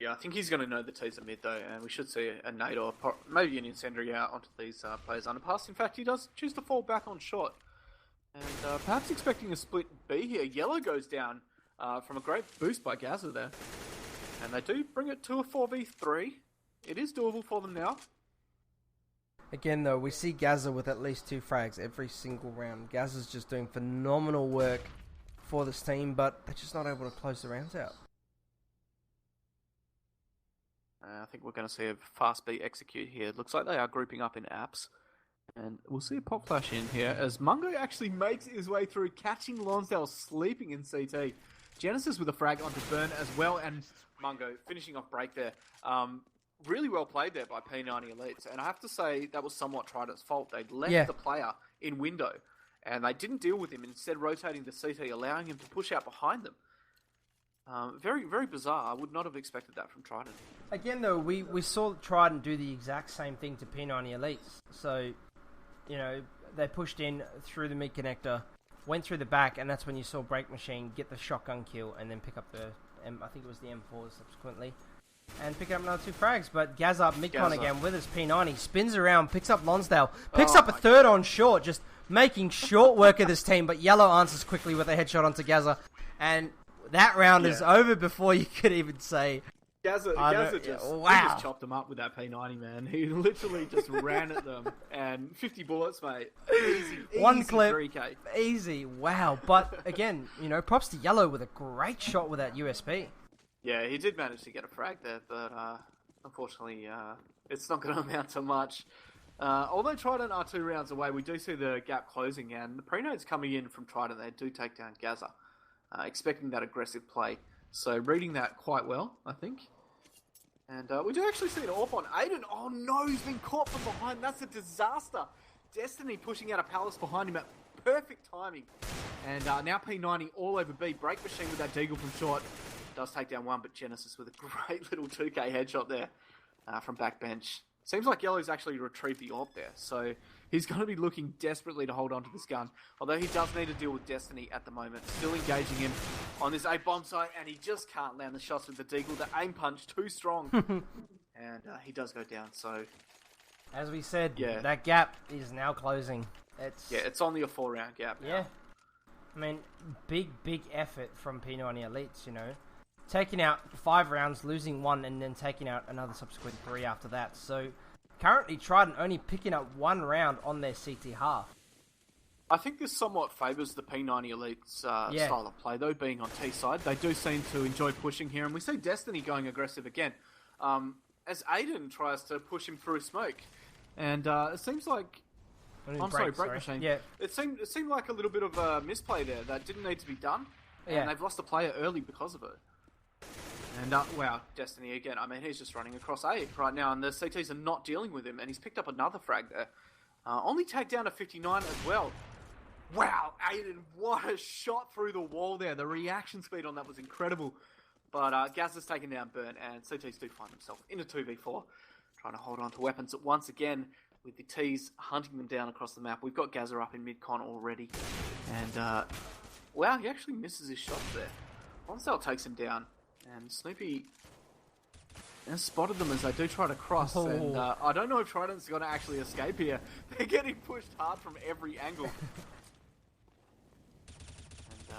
Yeah, I think he's going to know the T's are mid, though, and we should see a nade or maybe an incendiary out onto these players' underpass. In fact, he does choose to fall back on shot. And perhaps expecting a split B here. Yellow goes down from a great boost by Gaza there. And they do bring it to a 4v3. It is doable for them now. Again, though, we see Gaza with at least 2 frags every single round. Gaza's just doing phenomenal work for this team, but they're just not able to close the rounds out. I think we're going to see a fast B execute here. It looks like they are grouping up in apps. And we'll see a pop flash in here as Mungo actually makes his way through, catching Lonsdale sleeping in CT. Genesis with a frag onto Burn as well, and Mungo finishing off break there. Really well played there by P90 Elites. And I have to say, that was somewhat Trident's fault. They'd left the player in window, and they didn't deal with him, instead rotating the CT, allowing him to push out behind them. Very, very bizarre. I would not have expected that from Trident. Again, though, we saw Trident do the exact same thing to P90 Elites. So, they pushed in through the mid connector, went through the back, and that's when you saw Break Machine get the shotgun kill and then pick up I think it was the M4 subsequently, and pick up another 2 frags. But Gaz up mid-con again with his P90, spins around, picks up Lonsdale, picks up a third on short, just making short work of this team. But Yellow answers quickly with a headshot onto Gaza, and that round is over before you could even say Gazza just, he just chopped them up with that P90, man. He literally just ran at them, and 50 bullets, mate. Easy, One easy clip, 3K. Easy, wow. But again, props to Yellow with a great shot with that USP. Yeah, he did manage to get a frag there, but unfortunately, it's not going to amount to much. Although Trident are 2 rounds away, we do see the gap closing, and the pre-nades coming in from Trident, they do take down Gazza, expecting that aggressive play. So reading that quite well, I think. And we do actually see an AWP on Aiden. Oh no, he's been caught from behind. That's a disaster. Destiny pushing out a Palace behind him at perfect timing. And now P90 all over B. Break Machine with that deagle from short. Does take down one, but Genesis with a great little 2K headshot there from backbench. Seems like Yellow's actually retrieved the AWP there. So he's going to be looking desperately to hold on to this gun. Although he does need to deal with Destiny at the moment. Still engaging him on this A-bomb site. And he just can't land the shots with the deagle. The aim punch too strong. And he does go down. So, as we said, that gap is now closing. It's only a 4-round gap now. Yeah. I mean, big effort from P90 Elites, Taking out 5 rounds, losing 1, and then taking out another subsequent 3 after that. So, currently, Trident only picking up 1 round on their CT half. I think this somewhat favours the P90 Elite's style of play, though, being on T side. They do seem to enjoy pushing here, and we see Destiny going aggressive again, as Aiden tries to push him through smoke. And it seems like... Break Machine. Yeah. It seemed like a little bit of a misplay there that didn't need to be done, and they've lost a player early because of it. And, wow, Destiny again. I mean, he's just running across A right now, and the CTs are not dealing with him, and he's picked up another frag there. Only tagged down to 59 as well. Wow, Aiden, what a shot through the wall there. The reaction speed on that was incredible. But Gaz has taken down Burn, and CTs do find themselves in a 2v4, trying to hold on to weapons once again, with the T's hunting them down across the map. We've got Gazza up in mid-con already. And, wow, he actually misses his shots there. Lonsdale takes him down. And Snoopy has spotted them as they do try to cross. Oh. And I don't know if Trident's going to actually escape here. They're getting pushed hard from every angle. And,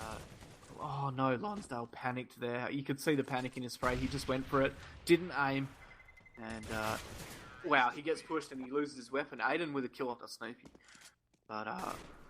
oh no, Lonsdale panicked there. You could see the panic in his spray. He just went for it, didn't aim. And, wow, he gets pushed and he loses his weapon. Aiden with a kill off the Snoopy. But,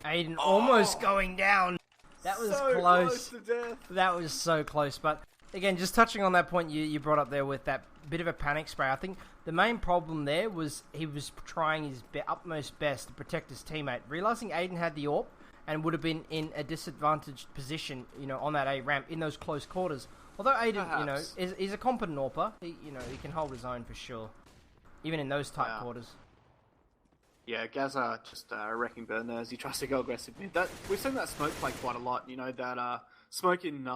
Aiden almost going down. That was so close to death. That was so close, but... Again, just touching on that point you brought up there with that bit of a panic spray, I think the main problem there was he was trying his utmost best to protect his teammate, realizing Aiden had the AWP and would have been in a disadvantaged position, on that A ramp in those close quarters. Although Aiden, is a competent AWPer, he can hold his own for sure, even in those tight quarters. Yeah, Gazza just wrecking Burn there as he tries to go aggressive mid. We've seen that smoke play quite a lot. That smoke in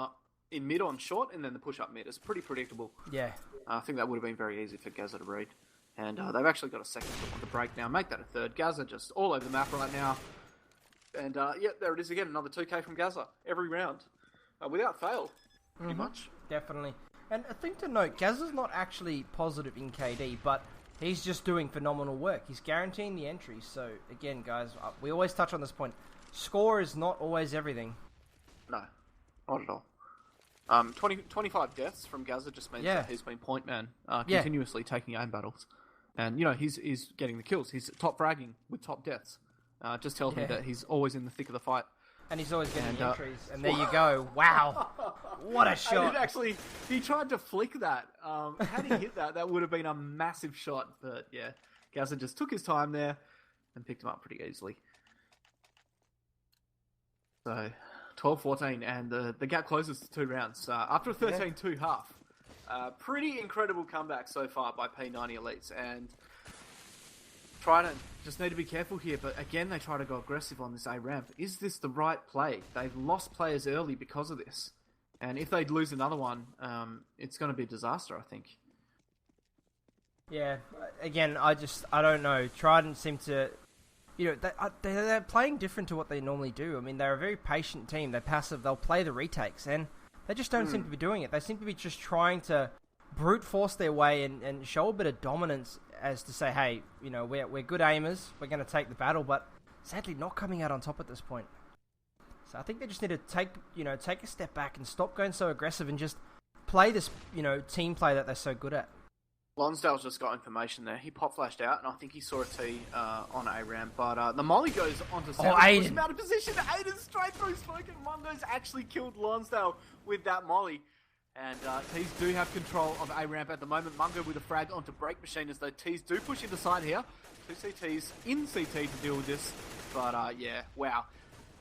mid on short, and then the push-up mid. It's pretty predictable. Yeah. I think that would have been very easy for Gazza to read. And they've actually got a second to want to break now. Make that a third. Gazza just all over the map right now. And, there it is again. Another 2K from Gazza. Every round. Without fail. Pretty much. Definitely. And a thing to note, Gazza's not actually positive in KD, but he's just doing phenomenal work. He's guaranteeing the entries. So, again, guys, we always touch on this point. Score is not always everything. No. Not at all. 25 deaths from Gazza just means that he's been point man, continuously taking aim battles. And, he's getting the kills. He's top fragging with top deaths. Just tells me that he's always in the thick of the fight. And he's always getting the entries. And there you go. Wow. What a shot. He tried to flick that. Had he hit that, that would have been a massive shot. But, yeah, Gazza just took his time there and picked him up pretty easily. So... 12-14, and the gap closes to 2 rounds. After a 13-2 half. Pretty incredible comeback so far by P90 Elites, and Trident just need to be careful here, but again they try to go aggressive on this A ramp. Is this the right play? They've lost players early because of this, and if they lose another one, it's going to be a disaster, I think. Yeah, again, I don't know. Trident seem to... they're playing different to what they normally do. I mean, they're a very patient team. They're passive. They'll play the retakes, and they just don't seem to be doing it. They seem to be just trying to brute force their way and show a bit of dominance as to say, hey, we're good aimers. We're going to take the battle, but sadly not coming out on top at this point. So I think they just need to take a step back and stop going so aggressive and just play this, team play that they're so good at. Lonsdale's just got information there. He pop flashed out, and I think he saw a T on A-Ramp. But the molly goes onto Savage. Aiden. Out of position. Aiden straight through smoke, and Mungo's actually killed Lonsdale with that molly. And Tees do have control of A-Ramp at the moment. Mungo with a frag onto Break Machine as though Tees do push into side here. 2 CTs in CT to deal with this. But yeah, wow.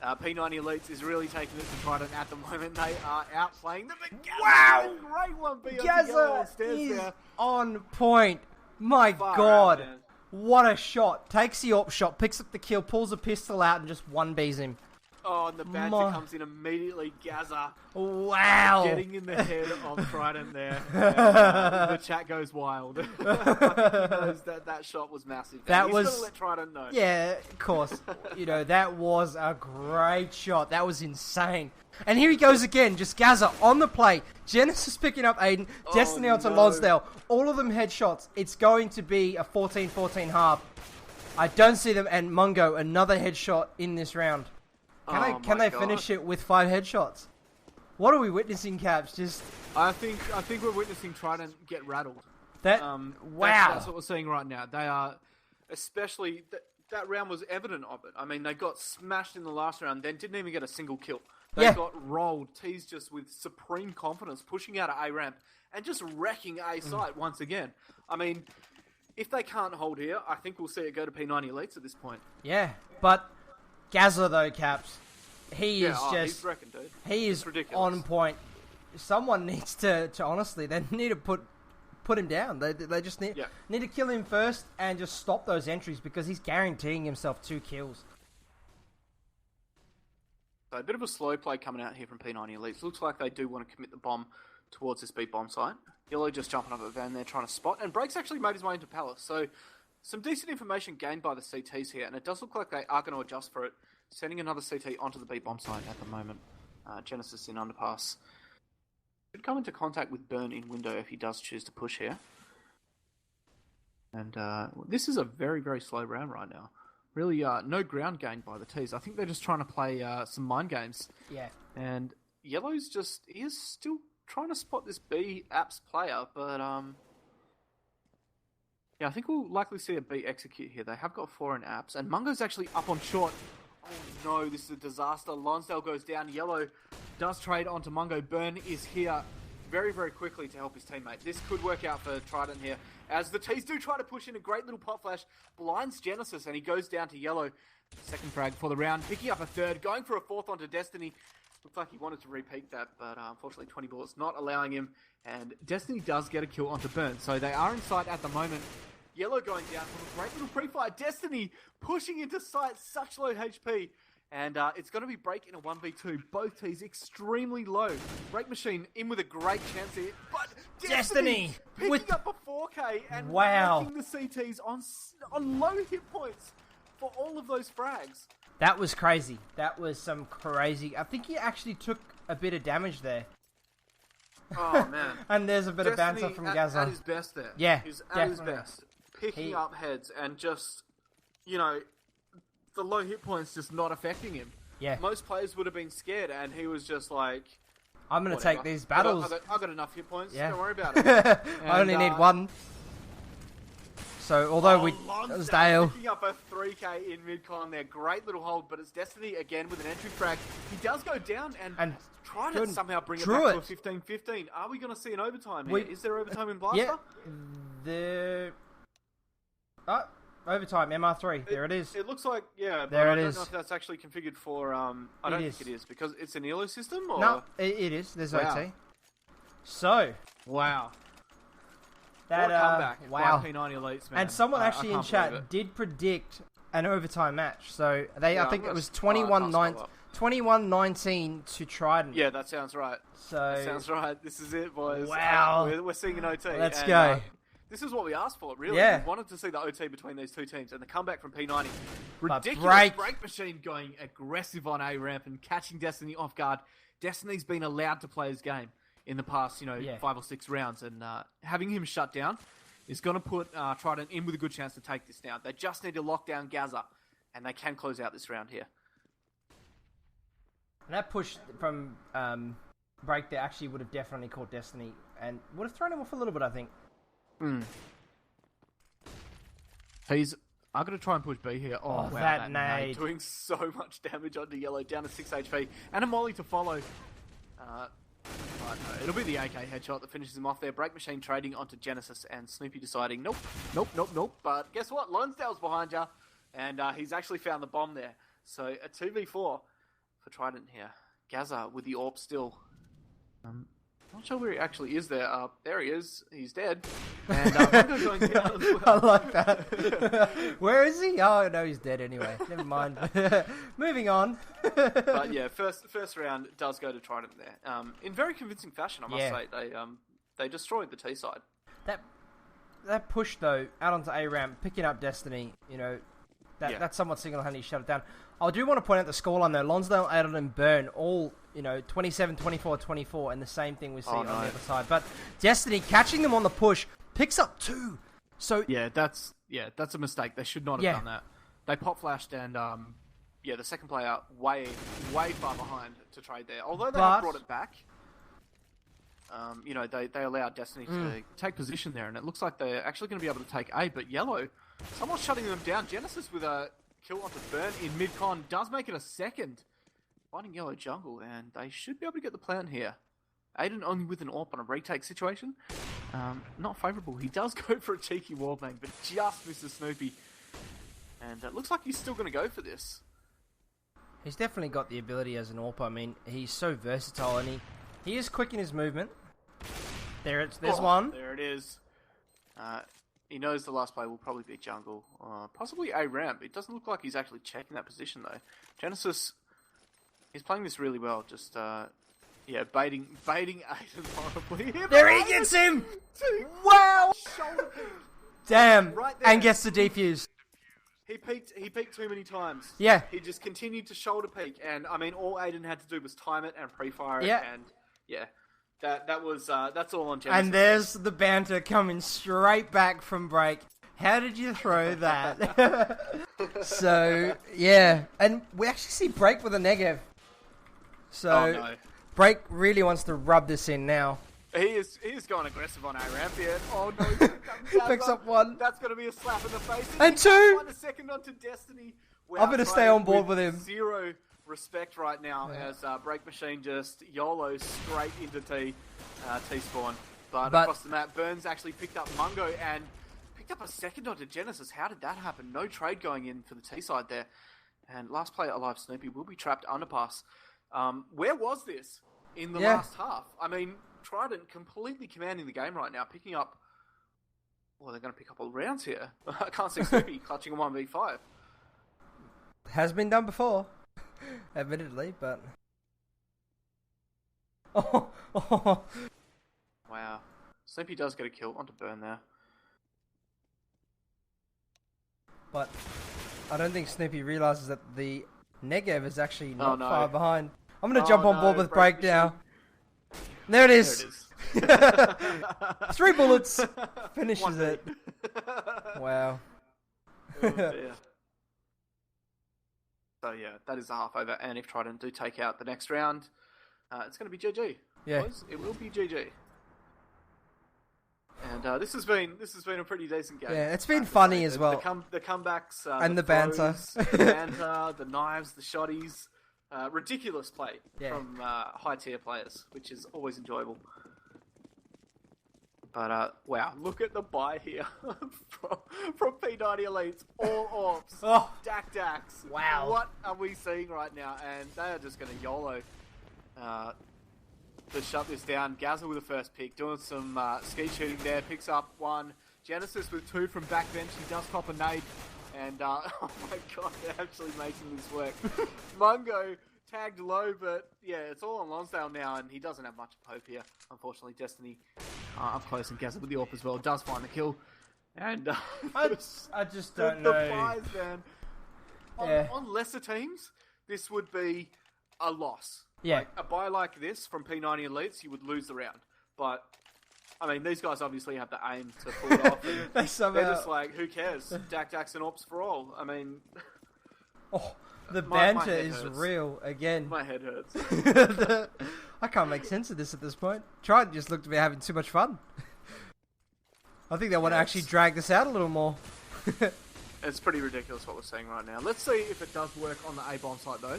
P90 Elites is really taking it to Trident at the moment. They are outplaying them. Wow! Great one, Gaza is on point. My God. Out, what a shot. Takes the AUS shot, picks up the kill, pulls a pistol out, and just 1Bs him. Oh, and the Badger comes in immediately. Gaza. Wow. Getting in the head of Trident there. And, the chat goes wild. He knows that shot was massive. That He's was... going to let Trident know. Yeah, of course. That was a great shot. That was insane. And here he goes again. Just Gaza on the play. Genesis picking up Aiden. Destiny onto Lonsdale. All of them headshots. It's going to be a 14-14 half. I don't see them. And Mungo, another headshot in this round. Can they finish it with 5 headshots? What are we witnessing, Caps? I think we're witnessing Trident get rattled. Wow. That's what we're seeing right now. They are, especially that round was evident of it. I mean, they got smashed in the last round, then didn't even get a single kill. They got rolled. Tees just with supreme confidence, pushing out of A-Ramp and just wrecking A site once again. I mean, if they can't hold here, I think we'll see it go to P90 Elites at this point. Yeah, but Gaza though, Caps, he is he's wrecking, dude. He is on point. Someone needs to honestly, they need to put him down. They just need to kill him first and just stop those entries because he's guaranteeing himself 2 kills. So a bit of a slow play coming out here from P90 Elites. Looks like they do want to commit the bomb towards this B bomb site. Yellow just jumping up at Van there trying to spot, and Break's actually made his way into Palace. So some decent information gained by the CTs here, and it does look like they are going to adjust for it, sending another CT onto the B bomb site at the moment. Genesis in underpass. Should come into contact with Burn in window if he does choose to push here. And this is a very, very slow round right now. Really, no ground gained by the T's. I think they're just trying to play some mind games. Yeah. And Yellow's he is still trying to spot this B apps player, but yeah, I think we'll likely see a B execute here. They have got 4 in apps, and Mungo's actually up on short. Oh no, this is a disaster. Lonsdale goes down. Yellow does trade onto Mungo. Burn is here very, very quickly to help his teammate. This could work out for Trident here, as the T's do try to push in a great little pop flash, blinds Genesis, and he goes down to Yellow. Second frag for the round, picking up a third, going for a 4th onto Destiny. Looks like he wanted to repeat that, but unfortunately 20 bullets not allowing him, and Destiny does get a kill onto Burn. So they are in sight at the moment. Yellow going down for a great little pre-fire. Destiny pushing into sight, such low HP. And it's going to be Break in a 1v2. Both T's extremely low. Break Machine in with a great chance here. But Destiny picking up a 4K and wrecking the CTs on low hit points for all of those frags. That was crazy. That was some crazy... I think he actually took a bit of damage there. Oh, man. And there's a bit of banter from Gaza. At his best there. Yeah, He's at his best. Picking up heads and just, the low hit points just not affecting him. Yeah. Most players would have been scared, and he was just like, I'm going to take these battles. I've got enough hit points. Yeah. Don't worry about it. I only need 1. So, although Lonsdale picking up a 3K in mid-con there. Great little hold, but it's Destiny again with an entry frag. He does go down and try to somehow bring it back to a 15-15. Are we going to see an overtime here? Is there overtime in Blaster? Yeah. Overtime, MR3. There it is. It looks like, but there I it don't is. know if that's actually configured for... I don't think it is, because it's an ELO system, or... No, it is. There's OT. So... Wow. That, what a comeback wow. by P90 Elites, man. And someone actually in chat did predict an overtime match. So, I think it was 21-19 to Trident. Yeah, that sounds right. So that sounds right. This is it, boys. Wow. We're seeing an OT. Let's go. This is what we asked for, really. Yeah. We wanted to see the OT between these two teams, and the comeback from P90. Ridiculous break machine going aggressive on A-Ramp and catching Destiny off guard. Destiny's been allowed to play his game in the past, 5 or 6 rounds, and having him shut down is going to put Trident in with a good chance to take this now. They just need to lock down Gaza, and they can close out this round here. And that push from break there actually would have definitely caught Destiny and would have thrown him off a little bit, I think. I'm going to try and push B here. Oh, wow, that nade. Doing so much damage onto yellow, down to 6 HP. And a molly to follow. But no, it'll be the AK headshot that finishes him off there. Break Machine trading onto Genesis and Snoopy deciding, nope. But guess what? Lonsdale's behind you. And he's actually found the bomb there. So a 2v4 for Trident here. Gaza with the AWP still. Not sure where he actually is there. There he is. He's dead. And Mungo's going down as well. I like that. Where is he? Oh, no, he's dead anyway. Never mind. Moving on. But yeah, first round does go to Trident there. In very convincing fashion, I must say. They destroyed the T side. That push, though, out onto A-Ramp, picking up Destiny, that's somewhat single-handedly shut it down. I do want to point out the scoreline, though. Lonsdale, Adel, and Burn all, 27, 24, 24, and the same thing we see on the other side. But Destiny, catching them on the push, picks up 2. So that's a mistake. They should not have done that. They pop flashed and, the second player way far behind to trade there. Although they have brought it back, they allowed Destiny to take position there, and it looks like they're actually going to be able to take A, but Yellow, someone's shutting them down. Genesis with a kill onto Burn in mid-con does make it a second. Finding Yellow jungle, and they should be able to get the plan here. Aiden only with an AWP on a retake situation. Not favourable. He does go for a cheeky wallbang, but just misses Snoopy. And it looks like he's still going to go for this. He's definitely got the ability as an AWP. I mean, he's so versatile, and he is quick in his movement. There's one. There it is. He knows the last play will probably be jungle. Possibly a ramp. It doesn't look like he's actually checking that position, though. Genesis, he's playing this really well. Just, baiting Aiden horribly. There he gets him! Wow! Shoulder peek. Damn. Right there. And gets the defuse. He peeked too many times. Yeah. He just continued to shoulder peek, and I mean, all Aiden had to do was time it and pre-fire it, and that's all on Genesis. And there's the banter coming straight back from break. How did you throw that? So, yeah. And we actually see Break with a Negev. So, Break really wants to rub this in now. He is going aggressive on A-Ramp here. Oh no, he picks up one. That's going to be a slap in the face. And 2! 1 second onto Destiny. I'm going to stay on board with him. Zero respect right now as Break Machine just YOLO straight into T-spawn. But across the map, Burns actually picked up Mungo and picked up a second onto Genesis. How did that happen? No trade going in for the T side there. And last player alive, Snoopy, will be trapped underpass. Where was this in the last half? I mean, Trident completely commanding the game right now, picking up... Well, they're going to pick up all rounds here. I can't see Snoopy clutching a 1v5. Has been done before, admittedly, but... Oh. Wow. Snoopy does get a kill onto Burn there. But I don't think Snoopy realizes that the Negev is actually not far behind. I'm going to jump on board with Break now. There it is. 3 bullets. Finishes it. Wow. Oh, dear. So yeah, that is the half over. And if Trident do take out the next round, it's going to be GG. Yeah. It will be GG. And this has been a pretty decent game. Yeah, it's been funny as well. The comebacks and the banter, the knives, the shotties, ridiculous play from high tier players, which is always enjoyable. But wow, look at the buy here from P90 Elites, all AWPs, Dacks. Wow, what are we seeing right now? And they are just going to YOLO. To shut this down. Gaza with the first pick, doing some ski shooting there, picks up 1. Genesis with 2 from backbench. He does pop a nade, and oh my god, they're actually making this work. Mungo tagged low, but yeah, it's all on Lonsdale now, and he doesn't have much of hope here. Unfortunately, Destiny up close, and Gaza with the AWP as well does find the kill. And I just don't know. The buys, man. On lesser teams, this would be a loss. Yeah. Like, a buy like this from P90 Elites, you would lose the round. But, I mean, these guys obviously have the aim to pull it off. They're just like, who cares? Dacks and AWPs for all. I mean... The my banter head is hurts. real again. My head hurts. I can't make sense of this at this point. Trident just looked to be having too much fun. I think they want to actually drag this out a little more. It's pretty ridiculous what we're seeing right now. Let's see if it does work on the A-bomb site, though.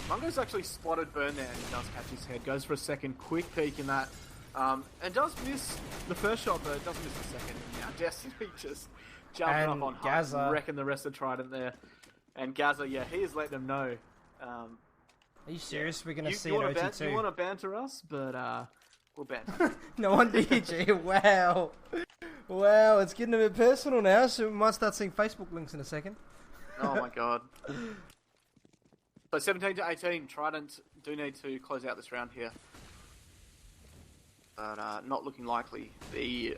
Mungo's actually spotted Burn there, and he does catch his head. Goes for a second, quick peek in that. And does miss the first shot, but doesn't miss the second. And now Destiny just jumping up on Gaza. Hut, wrecking the rest of Trident there. And Gaza, yeah, he has let them know. Are you serious? We're going to see you an OT2? You want to banter us, but we'll banter. No wonder you, G. Wow. Wow, it's getting a bit personal now, so we might start seeing Facebook links in a second. Oh my god. So 17 to 18, Trident do need to close out this round here. But not looking likely. The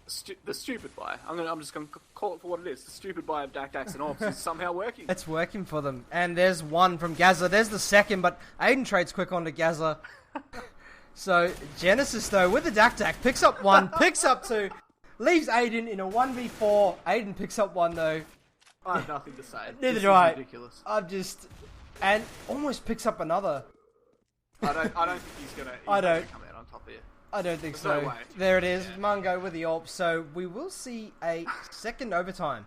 stupid buy. I'm just going to call it for what it is. The stupid buy of Dax and Orbs is somehow working. It's working for them. And there's one from Gaza. There's the second, but Aiden trades quick onto Gaza. So Genesis, though, with the Dak, picks up one, picks up two, leaves Aiden in a 1v4. Aiden picks up one, though. I have nothing to say. Neither do I. Ridiculous. And almost picks up another. I don't think he's going to come out on top here. I don't think There's so. no way. There it is, yeah. Mungo with the AWP. So we will see a second overtime.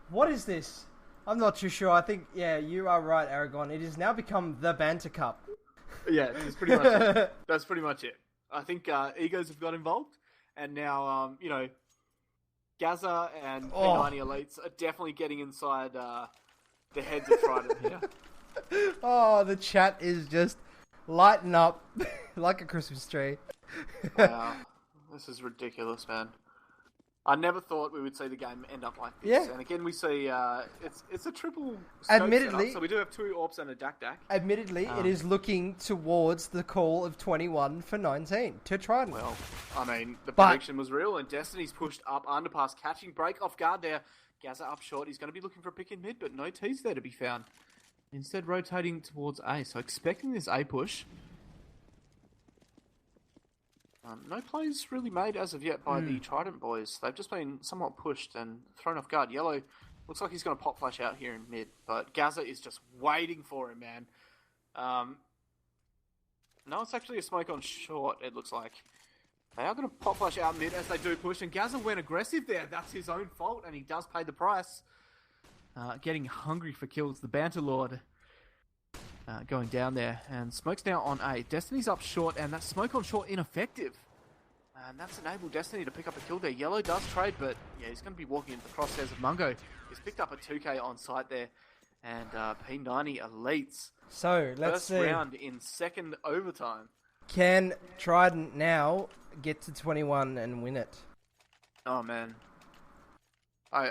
What is this? I'm not too sure. I think, yeah, you are right, Aragon. It has now become the Banter Cup. Yeah, that's pretty much it. That's pretty much it. I think egos have got involved, and now, Gaza and P90 Elites are definitely getting inside the heads of Trident here. Oh, the chat is just lighting up like a Christmas tree. Wow. This is ridiculous, man. I never thought we would see the game end up like this. Yeah. And again, we see it's a triple admittedly, setup, so we do have two AWPs and a Dak. Admittedly, it is looking towards the call of 21 for 19 to Trident. Well, I mean, the prediction was real, and Destiny's pushed up underpass, catching break off guard there. Gaza up short. He's going to be looking for a pick in mid, but no T's there to be found. Instead, rotating towards A. So expecting this A push. No plays really made as of yet by the Trident boys. They've just been somewhat pushed and thrown off guard. Yellow looks like he's going to pop flash out here in mid, but Gaza is just waiting for him, man. No, it's actually a smoke on short, it looks like. They are going to pop flash out mid as they do push, and Gaza went aggressive there. That's his own fault, and he does pay the price. Getting hungry for kills, the Banter Lord going down there. And Smoke's now on A. Destiny's up short, and that smoke on short ineffective. And that's enabled Destiny to pick up a kill there. Yellow does trade, but yeah, he's going to be walking into the crosshairs of Mungo. He's picked up a 2k on site there. And P90 Elites. So, let's see. First round in second overtime. Can Trident now get to 21 and win it? Oh, man. I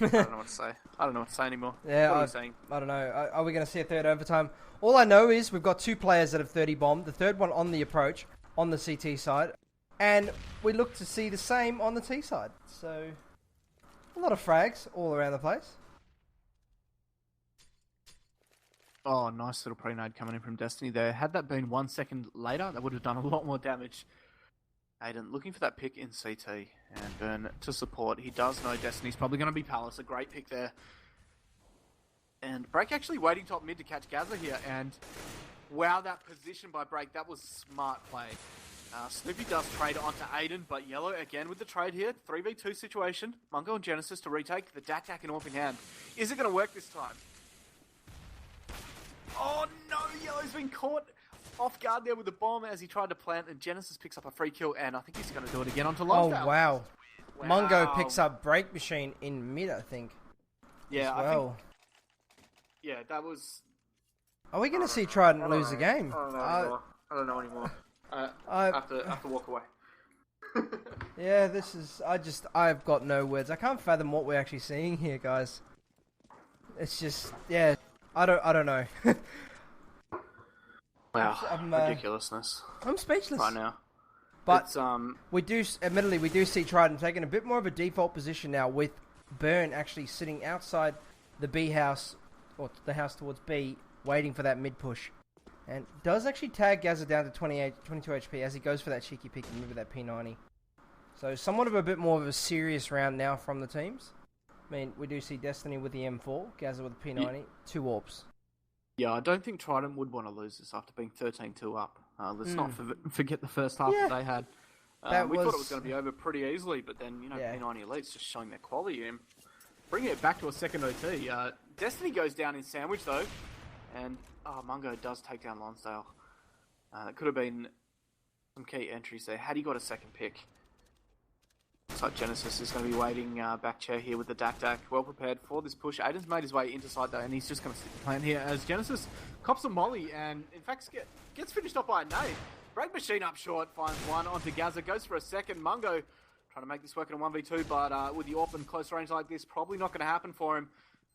don't know what to say. I don't know what to say anymore. Yeah, what are you saying? I don't know. Are we going to see a third overtime? All I know is we've got two players that have 30 bombed. The third one on the approach, on the CT side. And we look to see the same on the T side. So, a lot of frags all around the place. Oh, nice little pre-nade coming in from Destiny there. Had that been 1 second later, that would have done a lot more damage. Aiden looking for that pick in CT, and Burn to support. He does know Destiny's probably going to be Palace. A great pick there. And Break actually waiting top mid to catch Gaza here, and wow, that position by Break, that was smart play. Snoopy does trade onto Aiden, but Yellow again with the trade here. 3v2 situation. Mungo and Genesis to retake the Dak and AWP in hand. Is it going to work this time? Oh no, Yellow's been caught off guard there with the bomb as he tried to plant, and Genesis picks up a free kill, and I think he's going to do it again onto Lonsdale. Oh, wow. Mungo picks up Break Machine in mid, I think. Yeah, I think. Yeah, that was... Are we going to see Trident lose the game? I don't know anymore. I have to walk away. Yeah, this is... I've got no words. I can't fathom what we're actually seeing here, guys. It's just... Yeah, I don't know. Wow, ridiculousness. I'm speechless right now. But we do see Trident taking a bit more of a default position now, with Burn actually sitting outside the B house, or the house towards B, waiting for that mid push. And does actually tag Gaza down to 22 HP as he goes for that cheeky pick and move with that P90. So somewhat of a bit more of a serious round now from the teams. I mean, we do see Destiny with the M4, Gaza with the P90, 2 AWPs. Yeah, I don't think Trident would want to lose this after being 13-2 up. Let's not forget the first half that they had. We thought it was going to be over pretty easily, but then, P90 Elite's just showing their quality and bringing it back to a second OT. Destiny goes down in sandwich, though, and Mungo does take down Lonsdale. That could have been some key entries there. Had he got a second pick? Looks like Genesis is going to be waiting back chair here with the Dak. Well prepared for this push. Aiden's made his way into side though, and he's just going to stick the plan here as Genesis cops a molly and, in fact, gets finished off by a nade. Break machine up short, finds one onto Gaza, goes for a second. Mungo trying to make this work in a 1v2, but with the AWP in close range like this, probably not going to happen for him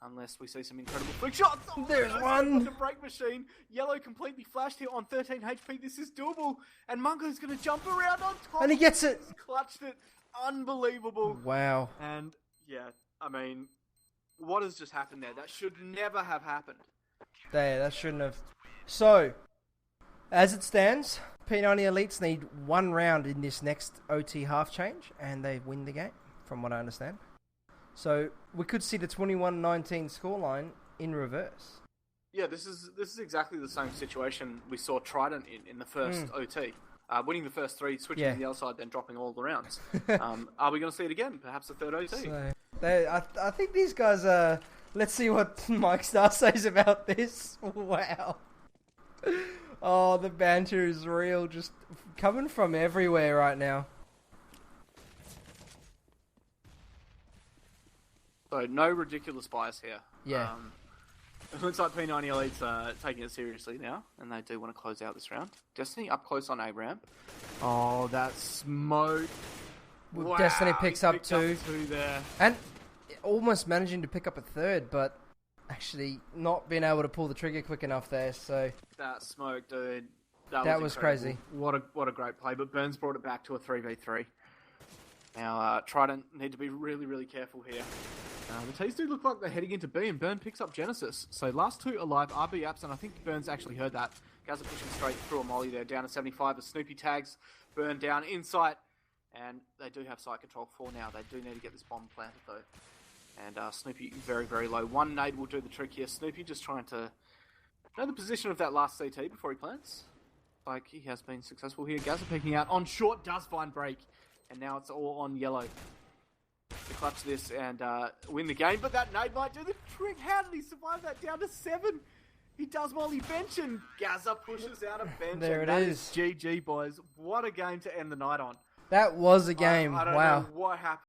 unless we see some incredible flick shots. Oh, there's one! The break machine. Yellow completely flashed here on 13 HP. This is doable, and Mungo's going to jump around on top. And he gets it! He's clutched it. Unbelievable. Wow. And, what has just happened there? That should never have happened. That shouldn't have. So, as it stands, P90 Elites need 1 round in this next OT half change, and they win the game, from what I understand. So, we could see the 21-19 scoreline in reverse. Yeah, this is exactly the same situation we saw Trident in the first OT. Winning the first 3, switching to the other side, then dropping all the rounds. Are we going to see it again? Perhaps the third OT? So, I think these guys are... Let's see what Mike Star says about this. Wow. Oh, the banter is real. Just coming from everywhere right now. So, no ridiculous bias here. Yeah. It looks like P90 Elites are taking it seriously now, and they do want to close out this round. Destiny up close on A ramp. Oh, that smoke. Wow, Destiny picks up 2. Up 2 there. And almost managing to pick up a 3rd, but actually not being able to pull the trigger quick enough there, so... That smoke, dude. That was crazy. What a great play, but Burns brought it back to a 3v3. Now, Trident need to be really, really careful here. The T's do look like they're heading into B, and Burn picks up Genesis. So last 2 alive, RB absent. I think Burns actually heard that. Gaza pushing straight through a molly there, down to 75 as Snoopy tags Burn down in sight. And they do have site control for now. They do need to get this bomb planted though. And Snoopy very, very low. 1 nade will do the trick here. Snoopy just trying to know the position of that last CT before he plants. Like he has been successful here. Gaza picking out on short, does find break. And now it's all on yellow to clutch this and win the game. But that nade might do the trick. How did he survive that down to 7? He does molly bench and Gaza pushes out a bench. There and it that is. GG, boys. What a game to end the night on. That was a game. I don't wow. know what happened.